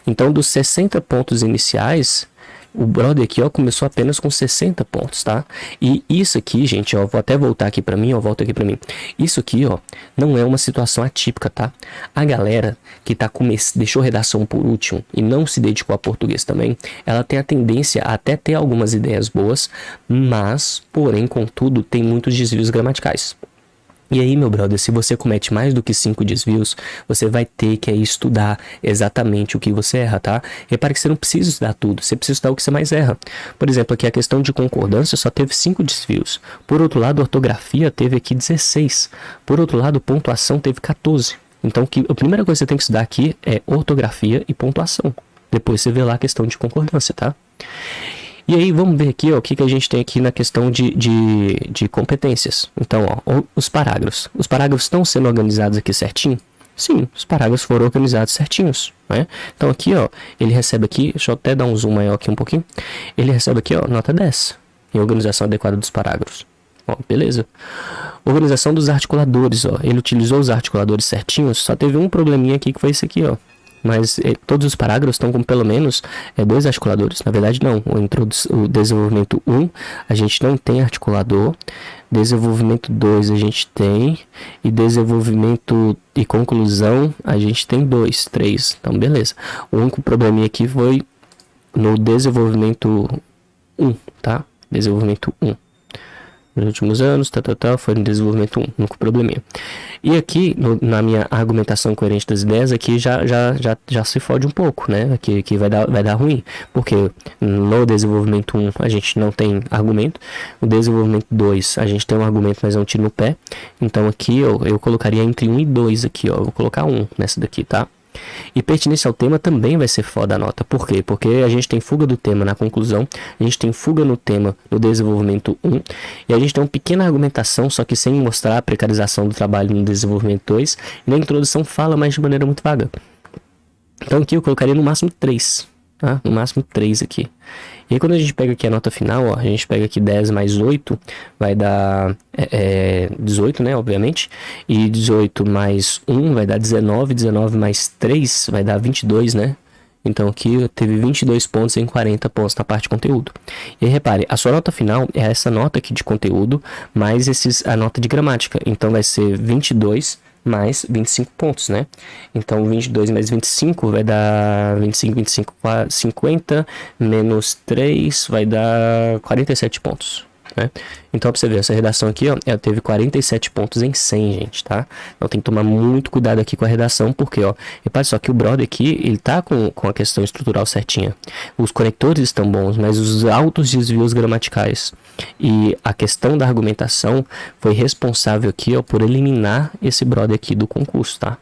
Então, dos 60 pontos iniciais, o brother aqui, começou apenas com 60 pontos, tá? E isso aqui, gente, vou até voltar aqui pra mim, volta aqui pra mim. Isso aqui, não é uma situação atípica, tá? A galera que deixou redação por último e não se dedicou a português também, ela tem a tendência a até ter algumas ideias boas, mas, porém, contudo, tem muitos desvios gramaticais. E aí, meu brother, se você comete mais do que 5 desvios, você vai ter que estudar exatamente o que você erra, tá? Repare que você não precisa estudar tudo, você precisa estudar o que você mais erra. Por exemplo, aqui a questão de concordância só teve 5 desvios. Por outro lado, ortografia teve aqui 16. Por outro lado, pontuação teve 14. Então, a primeira coisa que você tem que estudar aqui é ortografia e pontuação. Depois você vê lá a questão de concordância, tá? E aí, vamos ver aqui, ó, o que a gente tem aqui na questão de competências. Então, ó, os parágrafos. Os parágrafos estão sendo organizados aqui certinho? Sim, os parágrafos foram organizados certinhos, né? Então, aqui, ó, ele recebe aqui, deixa eu até dar um zoom maior aqui um pouquinho. Ele recebe aqui, ó, nota 10, em organização adequada dos parágrafos. Ó, beleza. Organização dos articuladores, ó. Ele utilizou os articuladores certinhos, só teve um probleminha aqui que foi esse aqui, ó. Mas todos os parágrafos estão com pelo menos 2 articuladores. Na verdade, não. O desenvolvimento 1, a gente não tem articulador. Desenvolvimento 2, a gente tem. E desenvolvimento e conclusão, a gente tem 2, 3. Então, beleza. O único probleminha aqui foi no desenvolvimento 1, tá? Desenvolvimento 1. Nos últimos anos, foi no desenvolvimento 1, único probleminha. E aqui, na minha argumentação coerente das ideias, aqui já se fode um pouco, né? Aqui vai dar ruim, porque no desenvolvimento 1 a gente não tem argumento, no desenvolvimento 2 a gente tem um argumento, mas é um tiro no pé. Então aqui eu colocaria entre 1 e 2 aqui, ó. Eu vou colocar 1 nessa daqui, tá? E pertinência ao tema também vai ser foda a nota. Por quê? Porque a gente tem fuga do tema na conclusão, a gente tem fuga no tema no desenvolvimento 1, e a gente tem uma pequena argumentação, só que sem mostrar a precarização do trabalho no desenvolvimento 2, e na introdução fala, mas de maneira muito vaga. Então aqui eu colocaria no máximo 3, tá? No máximo 3 aqui. E aí quando a gente pega aqui a nota final, ó, a gente pega aqui 10 mais 8, vai dar 18, né, obviamente. E 18 mais 1 vai dar 19, 19 mais 3 vai dar 22, né. Então aqui teve 22 pontos em 40 pontos na parte de conteúdo. E aí, repare, a sua nota final é essa nota aqui de conteúdo, mais a nota de gramática. Então vai ser 22 mais 25 pontos, né? Então 22 mais 25 vai dar 25, 50, menos 3 vai dar 47 pontos, né? Então pra você ver, essa redação aqui, ó, ela teve 47 pontos em 100, gente, tá? Então tem que tomar muito cuidado aqui com a redação, porque, ó, repare só que o brother aqui, ele tá com a questão estrutural certinha. Os conectores estão bons, mas os altos desvios gramaticais e a questão da argumentação foi responsável aqui, ó, por eliminar esse brother aqui do concurso, tá?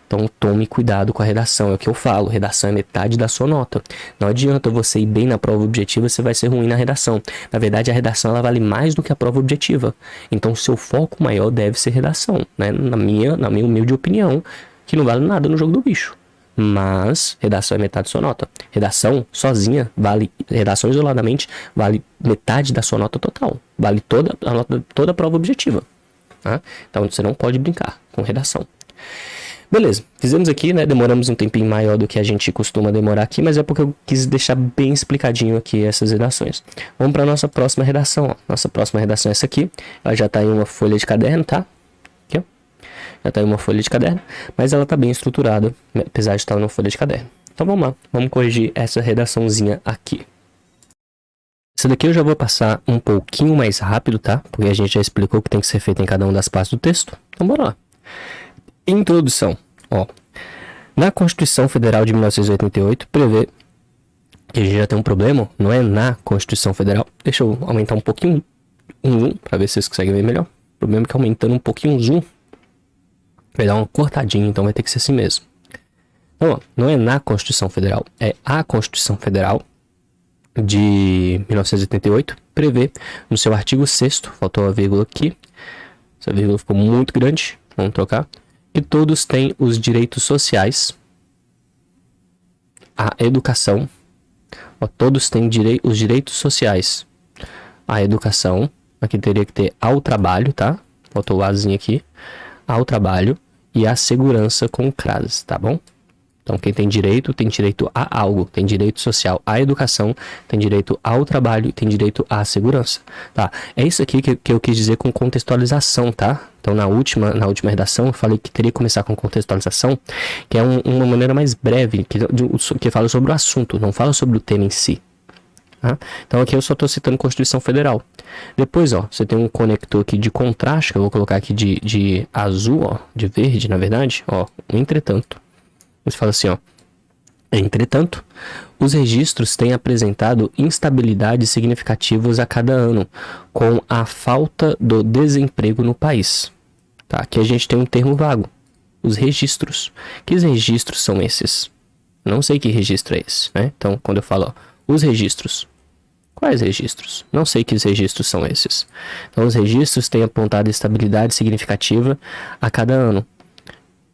Então tome cuidado com a redação, é o que eu falo, redação é metade da sua nota. Não adianta você ir bem na prova objetiva, você vai ser ruim na redação. Na verdade, a redação ela vale mais do que a prova objetiva. Então o seu foco maior deve ser redação, né? Na minha humilde opinião, que não vale nada no jogo do bicho. Mas redação é metade da sua nota. Redação sozinha vale, redação isoladamente vale metade da sua nota total. Vale toda a prova objetiva, tá? Então você não pode brincar com redação. Beleza, fizemos aqui, né? Demoramos um tempinho maior do que a gente costuma demorar aqui, mas é porque eu quis deixar bem explicadinho aqui essas redações. Vamos para a nossa próxima redação, ó. Nossa próxima redação é essa aqui. Ela já está em uma folha de caderno, tá? Aqui, ó. Já está em uma folha de caderno, mas ela está bem estruturada, apesar de estar em uma folha de caderno. Então vamos lá, vamos corrigir essa redaçãozinha aqui. Essa daqui eu já vou passar um pouquinho mais rápido, tá? Porque a gente já explicou o que tem que ser feito em cada uma das partes do texto. Então bora lá. Introdução. Ó, na Constituição Federal de 1988 prevê que a gente já tem um problema, não é na Constituição Federal. Deixa eu aumentar um pouquinho um zoom para ver se vocês conseguem ver melhor. O problema é que aumentando um pouquinho o zoom vai dar uma cortadinha, então vai ter que ser assim mesmo. Então, ó, não é na Constituição Federal, é a Constituição Federal de 1988 prevê no seu artigo 6º, faltou a vírgula aqui, essa vírgula ficou muito grande, vamos trocar, que todos têm os direitos sociais, à educação, ó, todos têm os direitos sociais, à educação, aqui teria que ter ao trabalho, tá? Faltou o azinho aqui, ao trabalho e à segurança com crase, tá bom? Então, quem tem direito a algo, tem direito social à educação, tem direito ao trabalho, tem direito à segurança, tá? É isso aqui que eu quis dizer com contextualização, tá? Então, na última redação, eu falei que teria que começar com contextualização, que é uma maneira mais breve, que fala sobre o assunto, não fala sobre o tema em si. Tá? Então, aqui eu só estou citando Constituição Federal. Depois, ó, você tem um conector aqui de contraste, que eu vou colocar aqui de azul, ó, de verde, na verdade, ó, entretanto. Você fala assim, ó. Entretanto, os registros têm apresentado instabilidades significativas a cada ano, com a falta do desemprego no país. Tá? Aqui a gente tem um termo vago. os registros. Que registros são esses? Não sei que registro é esse, né? Então, quando eu falo, ó, os registros. Quais registros? Não sei que registros são esses. Então, os registros têm apontado estabilidade significativa a cada ano,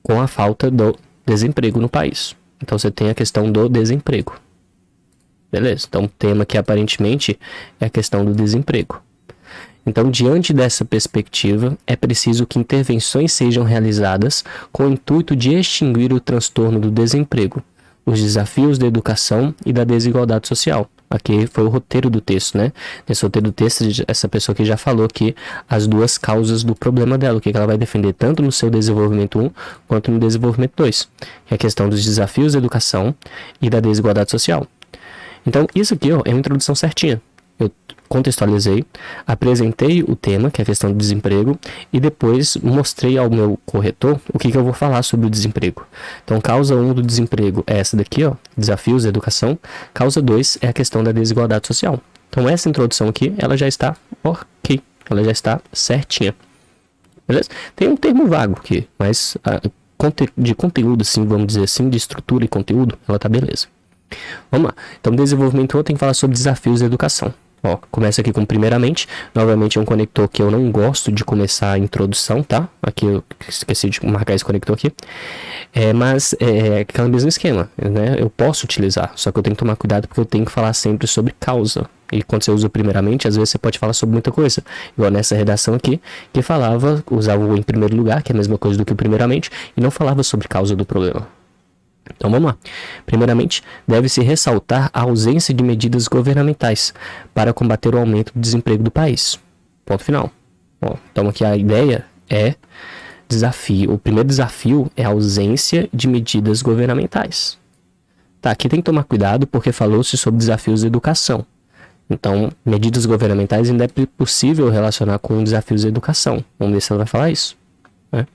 com a falta do desemprego no país. Então, você tem a questão do desemprego. Beleza? Então, o tema que aparentemente é a questão do desemprego. Então, diante dessa perspectiva, é preciso que intervenções sejam realizadas com o intuito de extinguir o transtorno do desemprego, os desafios da educação e da desigualdade social. Aqui foi o roteiro do texto, né? Nesse roteiro do texto, essa pessoa aqui já falou que as duas causas do problema dela, o que ela vai defender tanto no seu desenvolvimento 1 quanto no desenvolvimento 2, que é a questão dos desafios da educação e da desigualdade social. Então, isso aqui ó, é uma introdução certinha. Eu contextualizei, apresentei o tema, que é a questão do desemprego, e depois mostrei ao meu corretor o que eu vou falar sobre o desemprego. Então, causa 1 do desemprego é essa daqui, ó, desafios da educação. Causa 2 é a questão da desigualdade social. Então, essa introdução aqui, ela já está ok, ela já está certinha. Beleza? Tem um termo vago aqui, mas de conteúdo, assim, vamos dizer assim, de estrutura e conteúdo, ela tá beleza. Vamos lá. Então, desenvolvimento 1 tem que falar sobre desafios da educação. Ó, começa aqui com primeiramente, novamente é um conector que eu não gosto de começar a introdução, tá? Aqui eu esqueci de marcar esse conector aqui. Mas é aquele mesmo esquema, né? Eu posso utilizar, só que eu tenho que tomar cuidado porque eu tenho que falar sempre sobre causa. E quando você usa o primeiramente, às vezes você pode falar sobre muita coisa. Igual nessa redação aqui, que usava o em primeiro lugar, que é a mesma coisa do que o primeiramente, e não falava sobre causa do problema. Então vamos lá. Primeiramente, deve-se ressaltar a ausência de medidas governamentais para combater o aumento do desemprego do país. Ponto final. Ó, então aqui a ideia é desafio. O primeiro desafio é a ausência de medidas governamentais. Tá, aqui tem que tomar cuidado porque falou-se sobre desafios de educação. Então, medidas governamentais ainda é possível relacionar com desafios de educação. Vamos ver se ela vai falar isso. Né?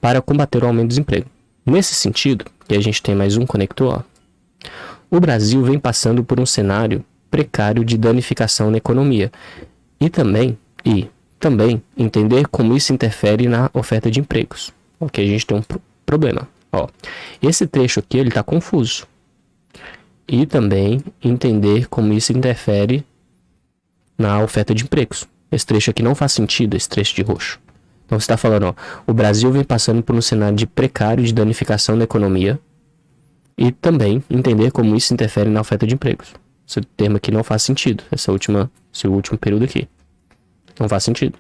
Para combater o aumento do desemprego. Nesse sentido, e a gente tem mais um conector, ó, o Brasil vem passando por um cenário precário de danificação na economia e também entender como isso interfere na oferta de empregos. Ok, a gente tem um problema. Ó, esse trecho aqui ele está confuso. E também entender como isso interfere na oferta de empregos. Esse trecho aqui não faz sentido, esse trecho de roxo. Então você está falando, ó, o Brasil vem passando por um cenário de precário de danificação da economia e também entender como isso interfere na oferta de empregos. Esse termo aqui não faz sentido, esse último período aqui. Não faz sentido.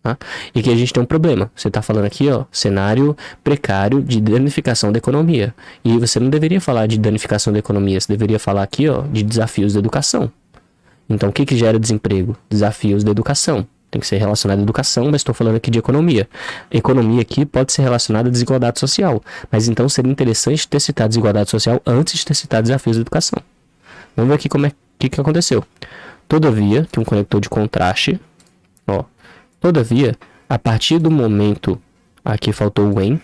Tá? E aqui a gente tem um problema. Você está falando aqui, ó, cenário precário de danificação da economia. E você não deveria falar de danificação da economia, você deveria falar aqui, ó, de desafios da educação. Então o que gera desemprego? Desafios da educação. Tem que ser relacionado à educação, mas estou falando aqui de economia. Economia aqui pode ser relacionada à desigualdade social. Mas então seria interessante ter citado desigualdade social antes de ter citado desafios da educação. Vamos ver aqui como que aconteceu. Todavia, que um conector de contraste. Ó, todavia, a partir do momento... Aqui faltou o em.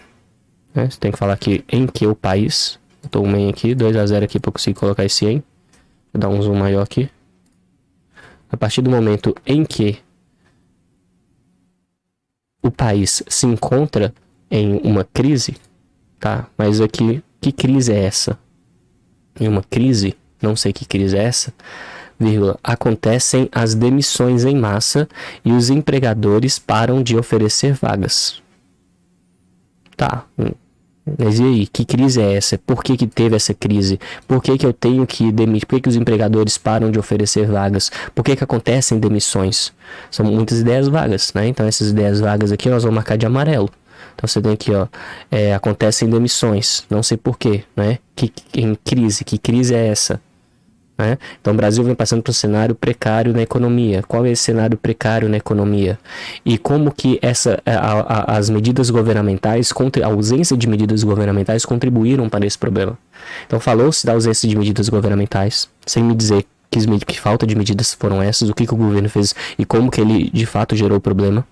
Né? Você tem que falar aqui em que o país. Faltou um em aqui, 2-0 aqui para eu conseguir colocar esse em. Vou dar um zoom maior aqui. A partir do momento em que o país se encontra em uma crise, tá? Mas aqui, que crise é essa? Em uma crise, não sei que crise é essa, vírgula, acontecem as demissões em massa e os empregadores param de oferecer vagas. Tá, mas e aí, que crise é essa? Por que teve essa crise? Por que eu tenho que demitir? Por que os empregadores param de oferecer vagas? Por que acontecem demissões? São muitas ideias vagas, né? Então essas ideias vagas aqui nós vamos marcar de amarelo. Então você tem aqui, ó, acontecem demissões, não sei por quê, né? Em crise, que crise é essa? Né? Então o Brasil vem passando por um cenário precário na economia. Qual é esse cenário precário na economia? E como que as medidas governamentais, a ausência de medidas governamentais contribuíram para esse problema? Então falou-se da ausência de medidas governamentais, sem me dizer que falta de medidas foram essas, o que o governo fez e como que ele de fato gerou o problema.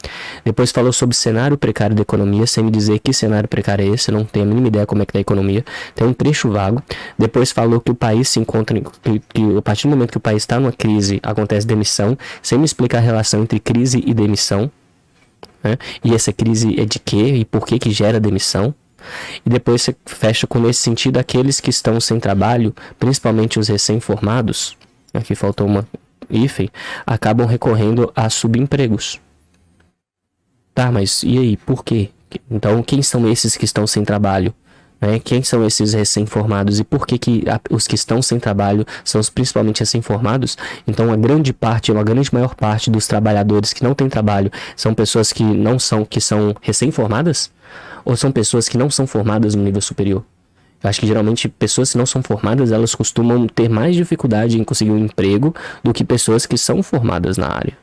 Depois falou sobre cenário precário da economia, sem me dizer que cenário precário é esse, eu não tenho a mínima ideia como é que tá a economia, tem um trecho vago. Depois falou que o país se encontra, que a partir do momento que o país está numa crise, acontece demissão, sem me explicar a relação entre crise e demissão, né? E essa crise é de quê e por que gera demissão. E depois você fecha com, nesse sentido, aqueles que estão sem trabalho, principalmente os recém-formados, aqui faltou uma hífen, acabam recorrendo a subempregos. Tá, mas e aí, por quê? Então, quem são esses que estão sem trabalho? Quem são esses recém-formados e por que os que estão sem trabalho são os principalmente recém-formados? Então, uma grande maior parte dos trabalhadores que não têm trabalho são pessoas que são recém-formadas? Ou são pessoas que não são formadas no nível superior? Eu acho que geralmente pessoas que não são formadas, elas costumam ter mais dificuldade em conseguir um emprego do que pessoas que são formadas na área.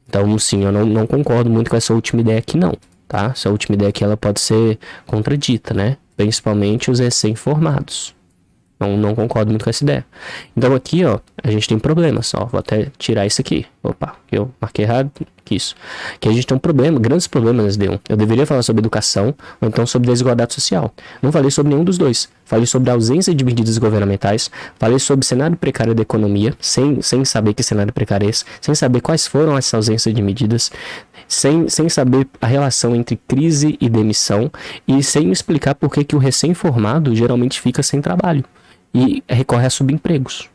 Então, sim, eu não concordo muito com essa última ideia aqui, não. Tá? Essa última ideia aqui ela pode ser contradita, né? Principalmente os recém-formados. Não concordo muito com essa ideia. Então aqui, ó, a gente tem problemas. Ó, vou até tirar isso aqui. Opa, eu marquei errado. Isso. Aqui a gente tem um problema, grandes problemas na SD1. Eu deveria falar sobre educação ou então sobre desigualdade social. Não falei sobre nenhum dos dois. Falei sobre a ausência de medidas governamentais. Falei sobre cenário precário da economia, sem saber que cenário precário é esse, sem saber quais foram essa ausência de medidas, sem saber a relação entre crise e demissão e sem me explicar por que o recém-formado geralmente fica sem trabalho e recorre a subempregos.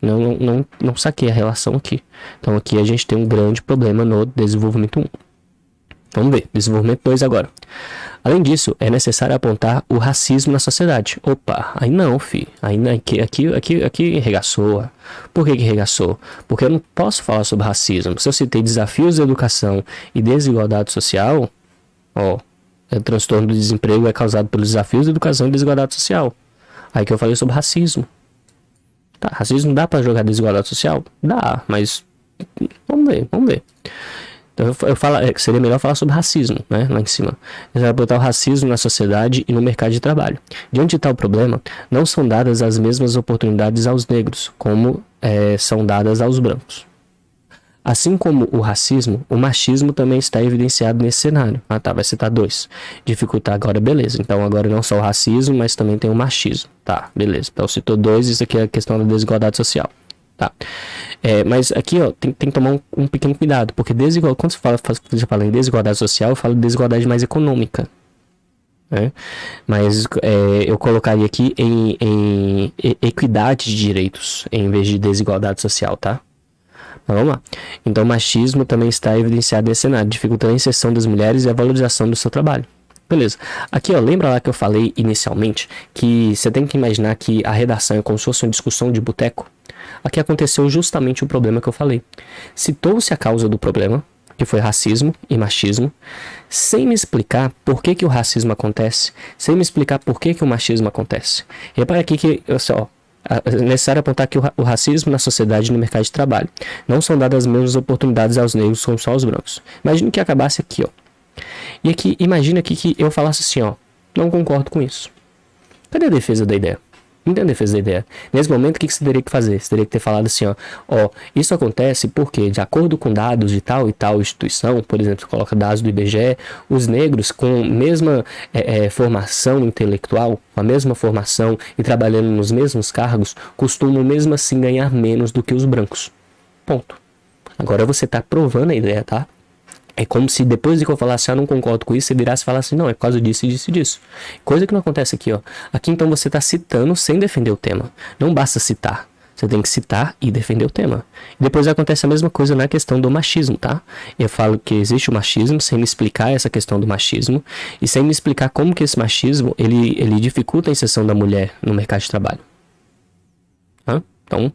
Não saquei a relação aqui. Então aqui a gente tem um grande problema no desenvolvimento 1. Vamos ver, desenvolvimento 2 agora. Além disso, é necessário apontar o racismo na sociedade. Opa, aí não, fi. Aqui regaçou. Por que regaçou? Porque eu não posso falar sobre racismo. Se eu citei desafios da educação e desigualdade social, o transtorno do desemprego é causado pelos desafios da educação e desigualdade social. Aí que eu falei sobre racismo. Tá, racismo dá pra jogar desigualdade social? Dá, mas vamos ver. Então seria melhor falar sobre racismo, né, lá em cima. Vai botar o racismo na sociedade e no mercado de trabalho. Diante de tal problema, não são dadas as mesmas oportunidades aos negros, como são dadas aos brancos. Assim como o racismo, o machismo também está evidenciado nesse cenário. Ah tá, vai citar 2. Dificultar agora, beleza. Então agora não só o racismo, mas também tem o machismo. Tá, beleza. Então citou 2, isso aqui é a questão da desigualdade social. Tá. Mas aqui, ó, tem que tomar um pequeno cuidado, porque quando você fala em desigualdade social, eu falo de desigualdade mais econômica. Né? Mas eu colocaria aqui em equidade de direitos, em vez de desigualdade social, tá? Mas vamos lá. Então o machismo também está evidenciado nesse cenário, dificultando a inserção das mulheres e a valorização do seu trabalho. Beleza. Aqui, ó, lembra lá que eu falei inicialmente que você tem que imaginar que a redação é como se fosse uma discussão de boteco? Aqui aconteceu justamente o problema que eu falei. Citou-se a causa do problema, que foi racismo e machismo, sem me explicar por que o racismo acontece, sem me explicar por que o machismo acontece. Repara aqui que, é necessário apontar que o racismo na sociedade e no mercado de trabalho não são dadas as mesmas oportunidades aos negros como só aos brancos. Imagine que acabasse aqui, ó. E aqui, imagina aqui que eu falasse assim, ó, não concordo com isso. Cadê a defesa da ideia? Não tem a defesa da ideia. Nesse momento, o que você teria que fazer? Você teria que ter falado assim, ó, isso acontece porque, de acordo com dados de tal e tal instituição, por exemplo, você coloca dados do IBGE, os negros com a mesma formação intelectual, com a mesma formação e trabalhando nos mesmos cargos, costumam mesmo assim ganhar menos do que os brancos. Ponto. Agora você está provando a ideia, tá? É como se depois de que eu falasse, não concordo com isso, você virasse e falasse, não, é por causa disso e disso e disso. Coisa que não acontece aqui, ó. Aqui então você está citando sem defender o tema. Não basta citar. Você tem que citar e defender o tema. E depois acontece a mesma coisa na questão do machismo, tá? Eu falo que existe o machismo sem me explicar essa questão do machismo e sem me explicar como que esse machismo, ele dificulta a inserção da mulher no mercado de trabalho. Tá? Então,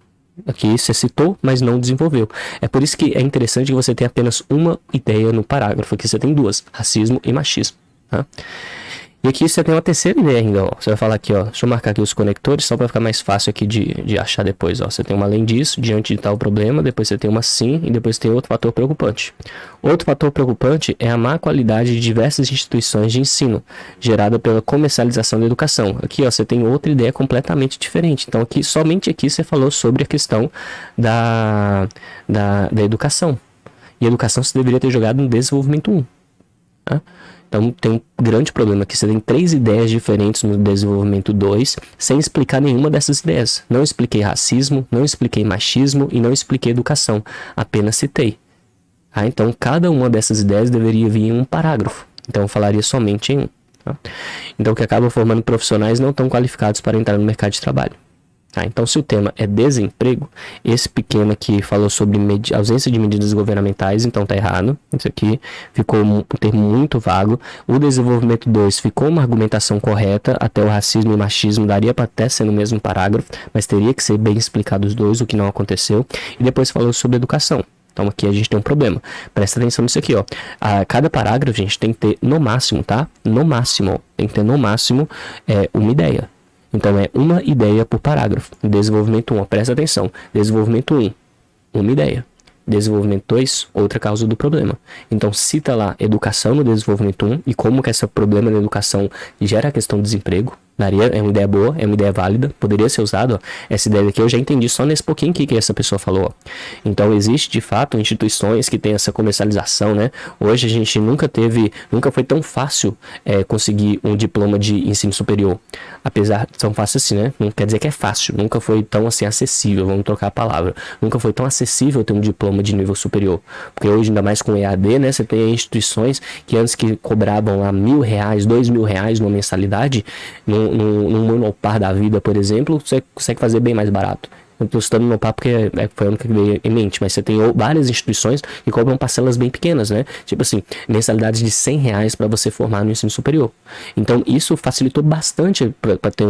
aqui você citou, mas não desenvolveu. É por isso que é interessante que você tenha apenas uma ideia no parágrafo. Aqui você tem 2, racismo e machismo. Tá? E aqui você tem uma terceira ideia ainda, ó. Você vai falar aqui, ó. Deixa eu marcar aqui os conectores, só para ficar mais fácil aqui de achar depois, ó. Você tem uma além disso, diante de tal problema, depois você tem uma sim, e depois tem outro fator preocupante. Outro fator preocupante é a má qualidade de diversas instituições de ensino, gerada pela comercialização da educação. Aqui, ó, você tem outra ideia completamente diferente. Então, aqui, somente aqui você falou sobre a questão da educação. E a educação você deveria ter jogado no desenvolvimento 1. Tá? Então tem um grande problema aqui. Você tem 3 ideias diferentes no desenvolvimento 2, sem explicar nenhuma dessas ideias. Não expliquei racismo, não expliquei machismo e não expliquei educação. Apenas citei. Então cada uma dessas ideias deveria vir em um parágrafo. Então eu falaria somente em um. Tá? Então, que acaba formando profissionais não tão qualificados para entrar no mercado de trabalho. Tá? Então, se o tema é desemprego, esse pequeno aqui falou sobre ausência de medidas governamentais, então tá errado. Isso aqui ficou um termo muito vago. O desenvolvimento 2 ficou uma argumentação correta, até o racismo e o machismo daria para até ser no mesmo parágrafo, mas teria que ser bem explicado os dois, o que não aconteceu. E depois falou sobre educação. Então aqui a gente tem um problema. Presta atenção nisso aqui, ó. A cada parágrafo, gente, tem que ter no máximo, tá? No máximo, tem que ter no máximo uma ideia. Então é uma ideia por parágrafo. Desenvolvimento 1, ó, presta atenção. Desenvolvimento 1, uma ideia. Desenvolvimento 2, outra causa do problema. Então cita lá educação no desenvolvimento 1 e como que esse problema da educação gera a questão do desemprego. É uma ideia boa, é uma ideia válida, poderia ser usado, ó. Essa ideia aqui eu já entendi só nesse pouquinho aqui que essa pessoa falou, ó. Então existe de fato instituições que têm essa comercialização, né? Hoje a gente nunca foi tão fácil conseguir um diploma de ensino superior, apesar de tão fácil assim, né? Não quer dizer que é fácil, nunca foi tão assim acessível, vamos trocar a palavra, nunca foi tão acessível ter um diploma de nível superior, porque hoje ainda mais com EAD, né? Você tem instituições que antes que cobravam lá R$1.000, R$2.000 numa mensalidade, num monopar da vida, por exemplo, você consegue fazer bem mais barato. Eu estou citando monopar porque foi a única que veio em mente, mas você tem várias instituições que cobram parcelas bem pequenas, né? Tipo assim, mensalidades de R$100 para você formar no ensino superior. Então isso facilitou bastante para ter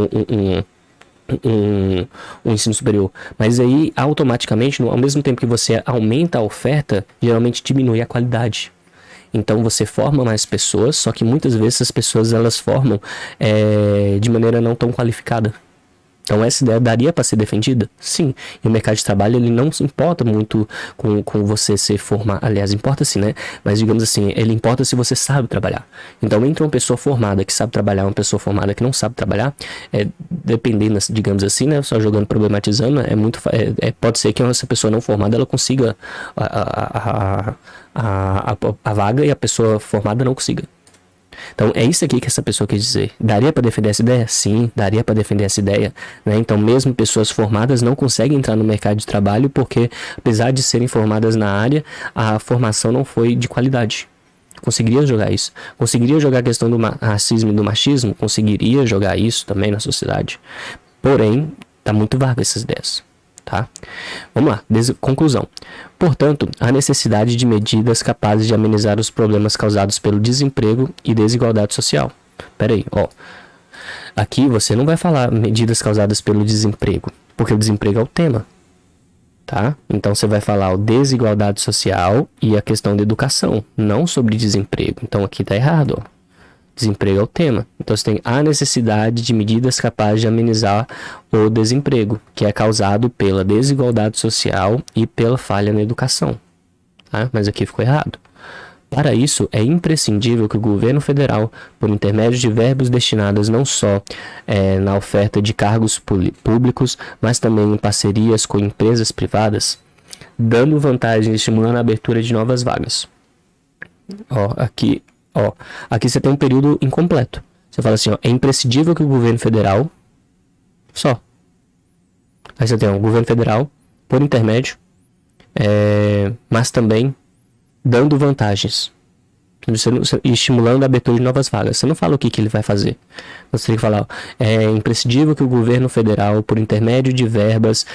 um ensino superior. Mas aí, automaticamente, ao mesmo tempo que você aumenta a oferta, geralmente diminui a qualidade. Então você forma mais pessoas, só que muitas vezes essas pessoas elas formam de maneira não tão qualificada. Então essa ideia daria para ser defendida? Sim. E o mercado de trabalho ele não se importa muito com você ser formado. Aliás, importa sim, né? Mas digamos assim, ele importa se você sabe trabalhar. Então entre uma pessoa formada que sabe trabalhar e uma pessoa formada que não sabe trabalhar, dependendo, digamos assim, né? Só jogando, problematizando, pode ser que essa pessoa não formada ela consiga a vaga e a pessoa formada não consiga. Então é isso aqui que essa pessoa quis dizer. Daria para defender essa ideia? Sim, daria para defender essa ideia, né? Então mesmo pessoas formadas não conseguem entrar no mercado de trabalho porque, apesar de serem formadas na área, a formação não foi de qualidade. Conseguiria jogar isso? Conseguiria jogar a questão do racismo e do machismo? Conseguiria jogar isso também na sociedade. Porém, tá muito vago essas ideias. Tá? Vamos lá, conclusão. Portanto, há necessidade de medidas capazes de amenizar os problemas causados pelo desemprego e desigualdade social. Pera aí, ó. Aqui você não vai falar medidas causadas pelo desemprego, porque o desemprego é o tema. Tá? Então você vai falar o desigualdade social e a questão da educação, não sobre desemprego. Então aqui tá errado, ó. Desemprego é o tema. Então você tem a necessidade de medidas capazes de amenizar o desemprego, que é causado pela desigualdade social e pela falha na educação. Tá? Mas aqui ficou errado. Para isso, é imprescindível que o governo federal, por intermédio de verbos destinados não só na oferta de cargos públicos, mas também em parcerias com empresas privadas, dando vantagens e estimulando a abertura de novas vagas. Aqui você tem um período incompleto. Você fala assim, ó, é imprescindível que o governo federal, só. Aí você tem o governo federal, por intermédio, mas também dando vantagens, estimulando a abertura de novas vagas. Você não fala o que ele vai fazer. Você tem que falar, é imprescindível que o governo federal, por intermédio de verbas,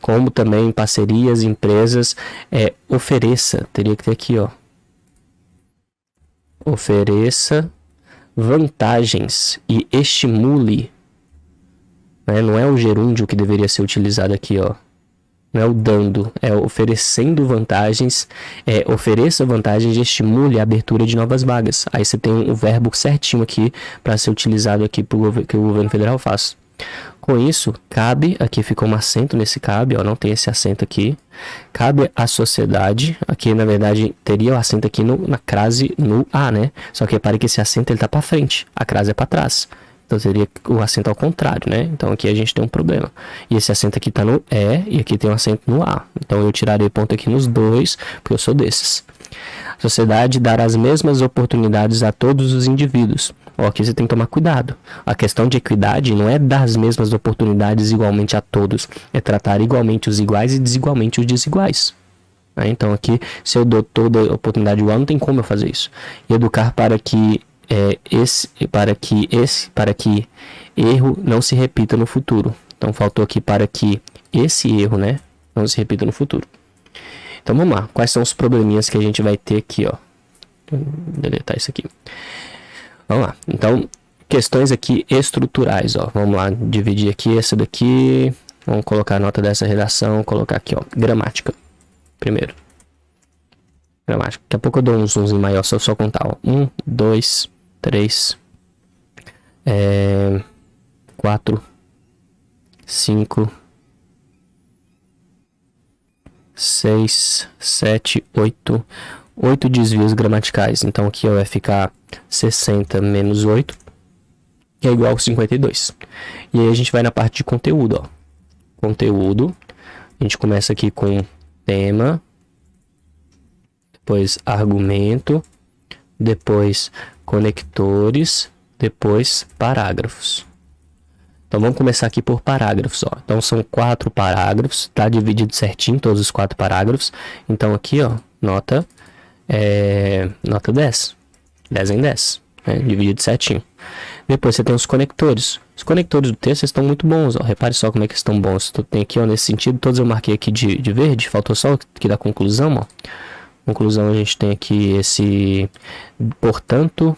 como também parcerias, empresas, ofereça, teria que ter aqui, ó, ofereça vantagens e estimule, né? Não é o gerúndio que deveria ser utilizado aqui, ó. Não é o dando, é oferecendo vantagens, ofereça vantagens e estimule a abertura de novas vagas. Aí você tem o verbo certinho aqui para ser utilizado aqui que o governo federal faz. Com isso, cabe, aqui ficou um acento nesse cabe, ó, não tem esse acento aqui. Cabe à sociedade, aqui na verdade teria o acento aqui na crase no A, né? Só que repare que esse acento ele tá para frente, a crase é para trás. Então seria o acento ao contrário, né? Então aqui a gente tem um problema. E esse acento aqui tá no E e aqui tem um acento no A. Então eu tirarei ponto aqui nos dois, porque eu sou desses. A sociedade dará as mesmas oportunidades a todos os indivíduos. Aqui você tem que tomar cuidado. A questão de equidade não é dar as mesmas oportunidades igualmente a todos. É tratar igualmente os iguais e desigualmente os desiguais. Então aqui, se eu dou toda a oportunidade igual, não tem como eu fazer isso. E educar para que para que erro não se repita no futuro. Então faltou aqui para que esse erro, né, não se repita no futuro. Então vamos lá, quais são os probleminhas que a gente vai ter aqui, ó. Vou deletar isso aqui. Vamos lá, então questões aqui estruturais, ó. Vamos lá, dividir aqui essa daqui. Vamos colocar a nota dessa redação, colocar aqui, ó, gramática. Primeiro. Gramática. Daqui a pouco eu dou um zoomzinho maior, só contar, ó. 1, 2, 3, 4, 5, 6, 7, 8. 8 desvios gramaticais. Então aqui ó, vai ficar 60 menos 8, que é igual a 52. E aí a gente vai na parte de conteúdo, ó. Conteúdo. A gente começa aqui com tema, depois argumento, depois conectores, depois parágrafos. Então vamos começar aqui por parágrafos, ó. Então são 4 parágrafos, tá dividido certinho todos os 4 parágrafos. Então aqui, ó, nota 10, 10 em 10, né? Dividido certinho. Depois você tem os conectores. Os conectores do texto estão muito bons, ó. Repare só como é que estão bons. Tem aqui, ó, nesse sentido, todos eu marquei aqui de verde. Faltou só aqui da conclusão, ó. Conclusão a gente tem aqui esse, portanto,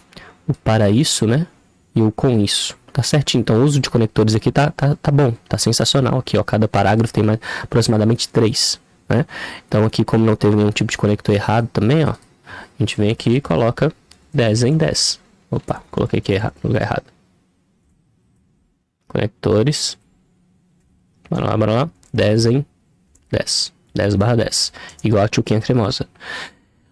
o para isso, né? E o com isso. Tá certinho. Então o uso de conectores aqui tá bom, tá sensacional aqui, ó. Cada parágrafo tem aproximadamente 3, né? Então aqui, como não teve nenhum tipo de conector errado também, ó, a gente vem aqui e coloca 10 em 10. Opa, coloquei aqui no lugar errado. Conectores. Bora lá. 10 em 10. 10/10. Igual a tchuquinha cremosa.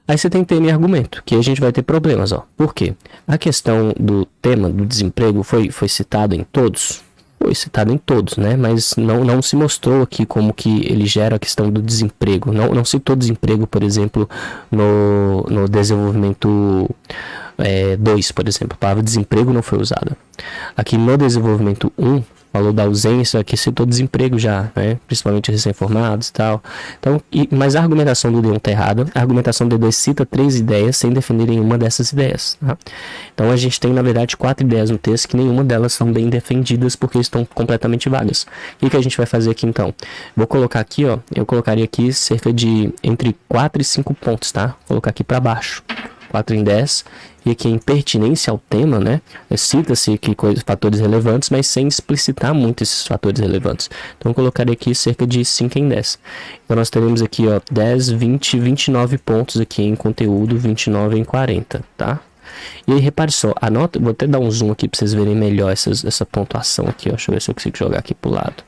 Aí você tem tema e argumento, que a gente vai ter problemas, ó. Por quê? A questão do tema do desemprego foi citado em todos? Foi citado em todos, né? Mas não se mostrou aqui como que ele gera a questão do desemprego. Não citou desemprego, por exemplo, no desenvolvimento 2, por exemplo. A palavra desemprego não foi usada. Aqui no desenvolvimento 1, falou da ausência, aqui citou desemprego já, né? Principalmente recém-formados e tal. Então, mas a argumentação do D1 está errada. A argumentação do D2 cita 3 ideias sem definir nenhuma dessas ideias. Tá? Então a gente tem, na verdade, 4 ideias no texto que nenhuma delas são bem defendidas porque estão completamente vagas. O que a gente vai fazer aqui então? Vou colocar aqui, ó. Eu colocaria aqui cerca de entre 4 e 5 pontos, tá? Vou colocar aqui para baixo. 4 em 10. E aqui em pertinência ao tema, né? Cita-se aqui fatores relevantes, mas sem explicitar muito esses fatores relevantes. Então eu colocaria aqui cerca de 5 em 10. Então nós teremos aqui, ó, 10, 20, 29 pontos aqui em conteúdo, 29 em 40, tá? E aí repare só, a nota, vou até dar um zoom aqui para vocês verem melhor essa pontuação aqui, ó. Deixa eu ver se eu consigo jogar aqui pro lado.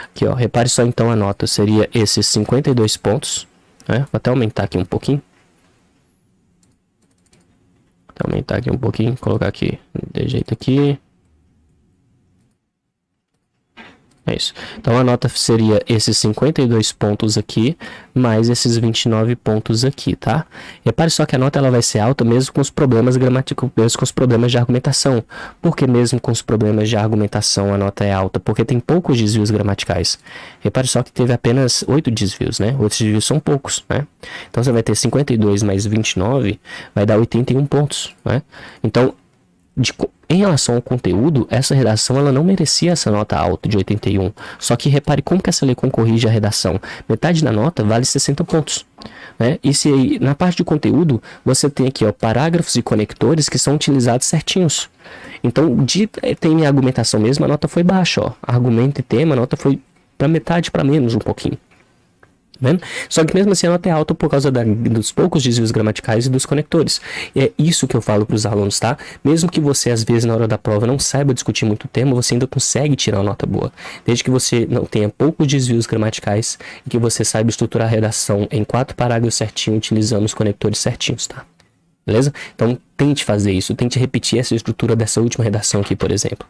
Aqui, ó, repare só então a nota seria esses 52 pontos, né? Vou até aumentar aqui um pouquinho. Aumentar aqui um pouquinho, colocar aqui de jeito aqui. É isso. Então a nota seria esses 52 pontos aqui, mais esses 29 pontos aqui, tá? Repare só que a nota ela vai ser alta mesmo com os problemas gramaticais, mesmo com os problemas de argumentação. Por que mesmo com os problemas de argumentação a nota é alta? Porque tem poucos desvios gramaticais. Repare só que teve apenas 8 desvios, né? 8 desvios são poucos, né? Então você vai ter 52 mais 29, vai dar 81 pontos, né? Então, em relação ao conteúdo, essa redação ela não merecia essa nota alta de 81. Só que repare como que essa lei corrige a redação. Metade da nota vale 60 pontos. Né? E se na parte de conteúdo, você tem aqui ó, parágrafos e conectores que são utilizados certinhos. Então, de tema e argumentação mesmo, a nota foi baixa. Ó. Argumento e tema, a nota foi para metade para menos um pouquinho. Vendo? Só que mesmo assim a nota é alta por causa dos poucos desvios gramaticais e dos conectores. E é isso que eu falo para os alunos, tá? Mesmo que você às vezes na hora da prova não saiba discutir muito o tema, você ainda consegue tirar uma nota boa. Desde que você não tenha poucos desvios gramaticais e que você saiba estruturar a redação em 4 parágrafos certinho, utilizando os conectores certinhos, tá? Beleza? Então tente fazer isso, tente repetir essa estrutura dessa última redação aqui, por exemplo.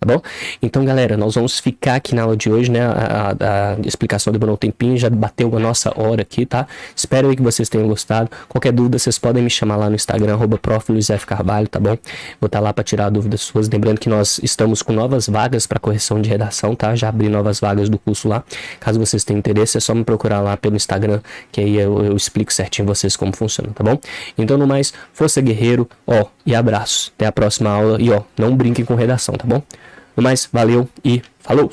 tá bom? Então, galera, nós vamos ficar aqui na aula de hoje, né? A explicação demorou um tempinho, já bateu a nossa hora aqui, tá? Espero aí que vocês tenham gostado. Qualquer dúvida, vocês podem me chamar lá no Instagram, @prof.luizfcarvalho, tá bom? Vou estar lá para tirar dúvidas suas. Lembrando que nós estamos com novas vagas para correção de redação, tá? Já abri novas vagas do curso lá. Caso vocês tenham interesse, é só me procurar lá pelo Instagram, que aí eu explico certinho vocês como funciona, tá bom? Então, no mais, força guerreiro, ó, e abraço. Até a próxima aula e ó, não brinquem com redação, tá bom? No mais, valeu e falou!